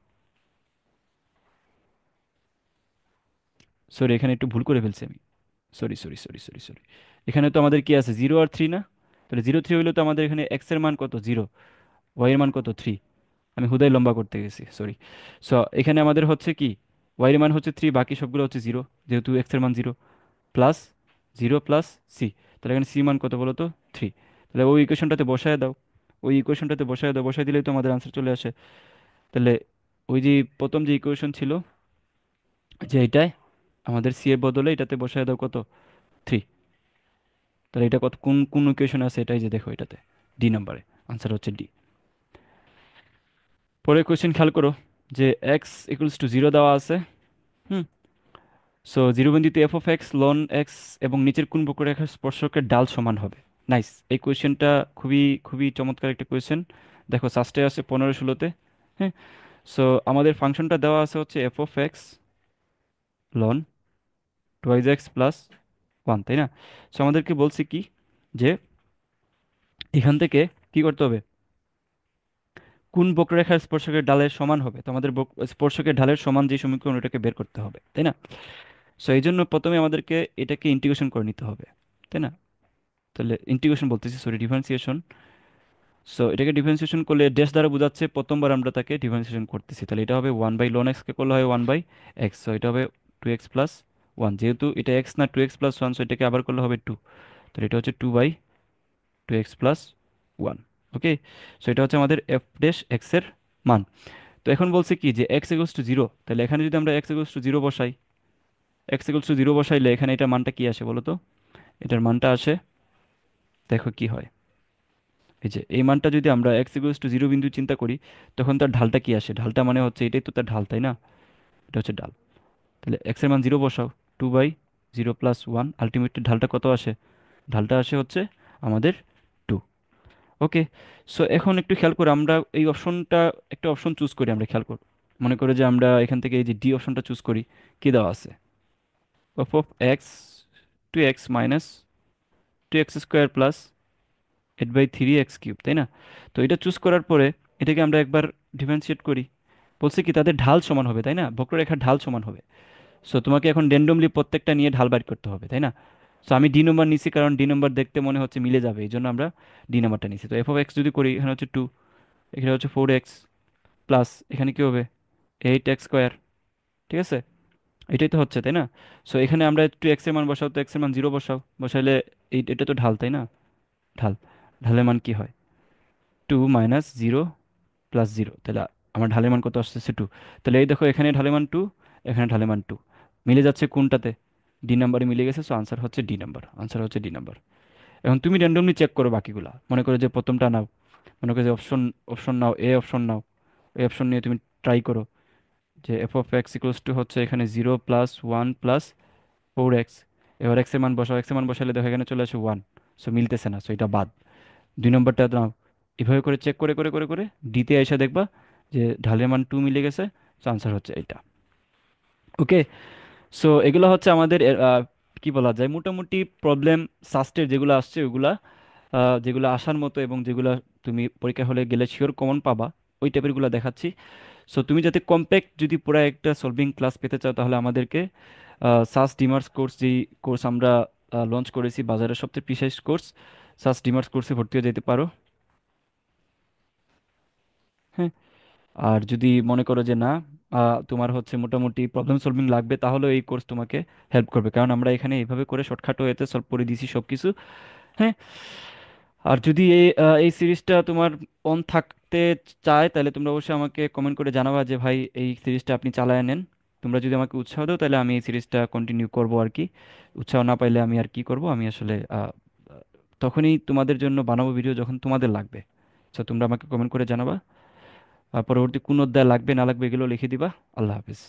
সরি এখানে একটু ভুল করে ফেলছি আমি, সরি। এখানে তো আমাদের কি আছে 0 আর 3 না? তাহলে 0, 3 হইলে তো আমাদের এখানে এক্স এর মান কত? 0, ওয়াই এর মান কত? 3। আমি হুদাই লম্বা করতে গেছি, সরি। সো এখানে আমাদের হচ্ছে কি, ওয়াই এর মান হচ্ছে 3, বাকি সবগুলো হচ্ছে 0, যেহেতু এক্স এর মান 0, প্লাস 0 প্লাস সি। তাহলে এখানে সি মান কত বলো তো? 3। তাহলে ওই ইকুয়েশনটাতে বসায় দাও, ওই ইকুয়েশনটাতে বসায় দাও, বসায় দিলেই তো আমাদের আনসার চলে আসে। তাহলে ওই যে প্রথম যে ইকুয়েশন ছিল, যে এটাই আমাদের সি এর বদলে এটাতে বসায় দাও কত? 3। তাহলে এটা কত, কোন কোন ইকুয়েশন আছে? এটাই যে দেখো এটাতে, ডি নাম্বারে, আনসার হচ্ছে ডি। পরের কোয়েশ্চেন খেয়াল করো, যে এক্স ইকুয়ালস টু 0 দেওয়া আছে, হুম। সো 0 বিন্দুতে f(x) ln x এবং নিচের কোন বক্ররেখার স্পর্শকের ডাল সমান হবে? নাইস, এই কোয়েশ্চেনটা খুবই খুবই চমৎকার একটা কোয়েশ্চেন। দেখো সাস্টে আছে 15-16-তে, হ্যাঁ। সো আমাদের ফাংশনটা দেওয়া আছে হচ্ছে f(x) ln 2x প্লাস 1, তাই না? সো আমাদেরকে বলছে কি, যে এখান থেকে কি করতে হবে? কোন বক্ররেখার স্পর্শকের ঢালের সমান হবে, তো আমাদের স্পর্শকের ঢালের সমান যে সমীকরণ ওটাকে বের করতে হবে, তাই না? সো এই জন্য প্রথমে আমাদেরকে এটাকে ইন্টিগ্রেশন করে নিতে হবে, তাই না? তাহলে ইন্টিগ্রেশন বলতেছি, সরি, ডিফারেন্সিয়েশন। সো এটাকে ডিফারেন্সিয়েশন করলে ড্যাশ দ্বারা বোঝাচ্ছে প্রথমবার আমরা তাকে ডিফারেন্সিয়েশন করতেছি, তাহলে এটা হবে 1/ln x কে করলে হয় 1/x, সো এটা হবে 2x+1, যেহেতু এটা x না 2x+1, সো এটাকে আবার করলে হবে 2, তাহলে এটা হচ্ছে 2/2x+1। ওকে, সো এটা হচ্ছে আমাদের এফ ড্যাশ এক্স এর মান। তো এখন বলছে কি যে x = 0, তাহলে এখানে যদি আমরা x = 0 বসাই, x = 0 বসাইলে এখানে এটার মানটা কি আসে বলো তো? এটার মানটা আসে, দেখো কি হয়। এই যে এই মানটা যদি আমরা x = 0 বিন্দু চিন্তা করি, তখন তার ঢালটা কি আসে? ঢালটা মানে হচ্ছে এটাই তো তার ঢাল, তাই না? এটা হচ্ছে ঢাল। তাহলে x এর মান 0 বসাও, 2/0+1, আলটিমেটলি ঢালটা কত আসে? ঢালটা আসে হচ্ছে আমাদের 2। ওকে, সো এখন একটু খেয়াল করে আমরা এই অপশনটা, একটা অপশন চুজ করি, আমরা খেয়াল করি। মনে করে যে আমরা এখান থেকে এই যে ডি অপশনটা চুজ করি, কি দেওয়া আছে? f(x) 2x minus 2x² plus 8/3x³, তাই না? তো এটা চুজ করার পরে এটাকে আমরা একবার ডিফারেন্সিয়েট করি। বলছে কি তাদের ঢাল সমান হবে, তাই না? বক্ররেখার ঢাল সমান হবে। সো তোমাকে এখন র্যান্ডমলি প্রত্যেকটা নিয়ে ঢাল বাইর করতে হবে, তাই না? সো আমি ডি নম্বর নিছি, কারণ ডি নম্বর দেখতে মনে হচ্ছে মিলে যাবে, এই জন্য আমরা ডি নাম্বারটা নিছি। তো f(x) যদি করি, এখানে হচ্ছে 2, এখানে হচ্ছে 4x, প্লাস এখানে কি হবে 8x², ঠিক আছে? এটাই তো হচ্ছে, তাই না? সো এখানে আমরা একটু x এর মান বসাও, তো x এর মান 0 বসাও, বসাইলে এটা তো ঢাল, তাই না? ঢাল, ঢালের মান কি হয়? 2 - 0 + 0, তাহলে আমার ঢালের মান কত আসতেছে? 2। তাহলে এই দেখো, এখানে ঢালের মান 2, এখানে ঢালের মান 2, মিলে যাচ্ছে কোনটাতে? ডি নাম্বারে মিলে গেছে, সো আনসার হচ্ছে ডি নাম্বার, আনসার হচ্ছে ডি নাম্বার। এখন তুমি র্যান্ডমলি চেক করো বাকিগুলা, মনে করো যে প্রথমটা নাও, মনে করো যে অপশন অপশন নাও, এ অপশন নাও, এই অপশন নিয়ে তুমি ট্রাই করো যে f(x) হচ্ছে এখানে 0+1+4x। এবার x এর মান বসাও, x এর মান বসালে দেখো এখানে চলে আসে 1, সো মিলতেছে না, সো এটা বাদ। 2 নম্বরটা নাও, এভাবে করে চেক করে করে করে করে ডিতে এসে দেখবা যে ঢালের মান 2 মিলে গেছে, সো আনসার হচ্ছে এটা। ওকে, সো এগুলো হচ্ছে আমাদের কি বলা যায়, মোটামুটি প্রবলেম সাস্টের যেগুলো আসছে ওগুলা, যেগুলো আসার মতো এবং যেগুলো তুমি পরীক্ষা হলে গেলে শিওর কমন পাবা, ওই টাইপেরগুলো দেখাচ্ছি। সো তুমি যাতে কম্প্যাক্ট যদি পুরো একটা সলভিং ক্লাস পেতে চাও, তাহলে আমাদেরকে সাস ডিমার্স কোর্স, যেই কোর্স আমরা লঞ্চ করেছি, বাজারের সবচেয়ে বিশেষ কোর্স, সাস ডিমার্স কোর্সে ভর্তি হয়ে যেতে পারো। হ্যাঁ, আর যদি মনে করো যে না, তোমার হচ্ছে মোটামুটি প্রবলেম সলভিং লাগবে, তাহলে এই কোর্স তোমাকে হেল্প করবে, কারণ আমরা এখানে এইভাবে করে শর্টকাট ওয়েতে সলভ করে দিয়েছি সব কিছু। হ্যাঁ, আর যদি এই সিরিজটা তোমার অন থাকতে চায়, তাহলে তোমরা অবশ্যই আমাকে কমেন্ট করে জানাবা যে ভাই এই সিরিজটা আপনি চালায় নেন। তোমরা যদি আমাকে উৎসাহ দাও, তাহলে আমি এই সিরিজটা কন্টিনিউ করব আর কি। উৎসাহ না পাইলে আমি আর কি করব, আমি আসলে তখনই তোমাদের জন্য বানাবো ভিডিও যখন তোমাদের লাগবে। তো তোমরা আমাকে কমেন্ট করে জানাবা, আর পরবর্তী কোন অধ্যায় লাগবে না লাগবে এগুলো লিখে দিবা। আল্লাহ হাফিজ।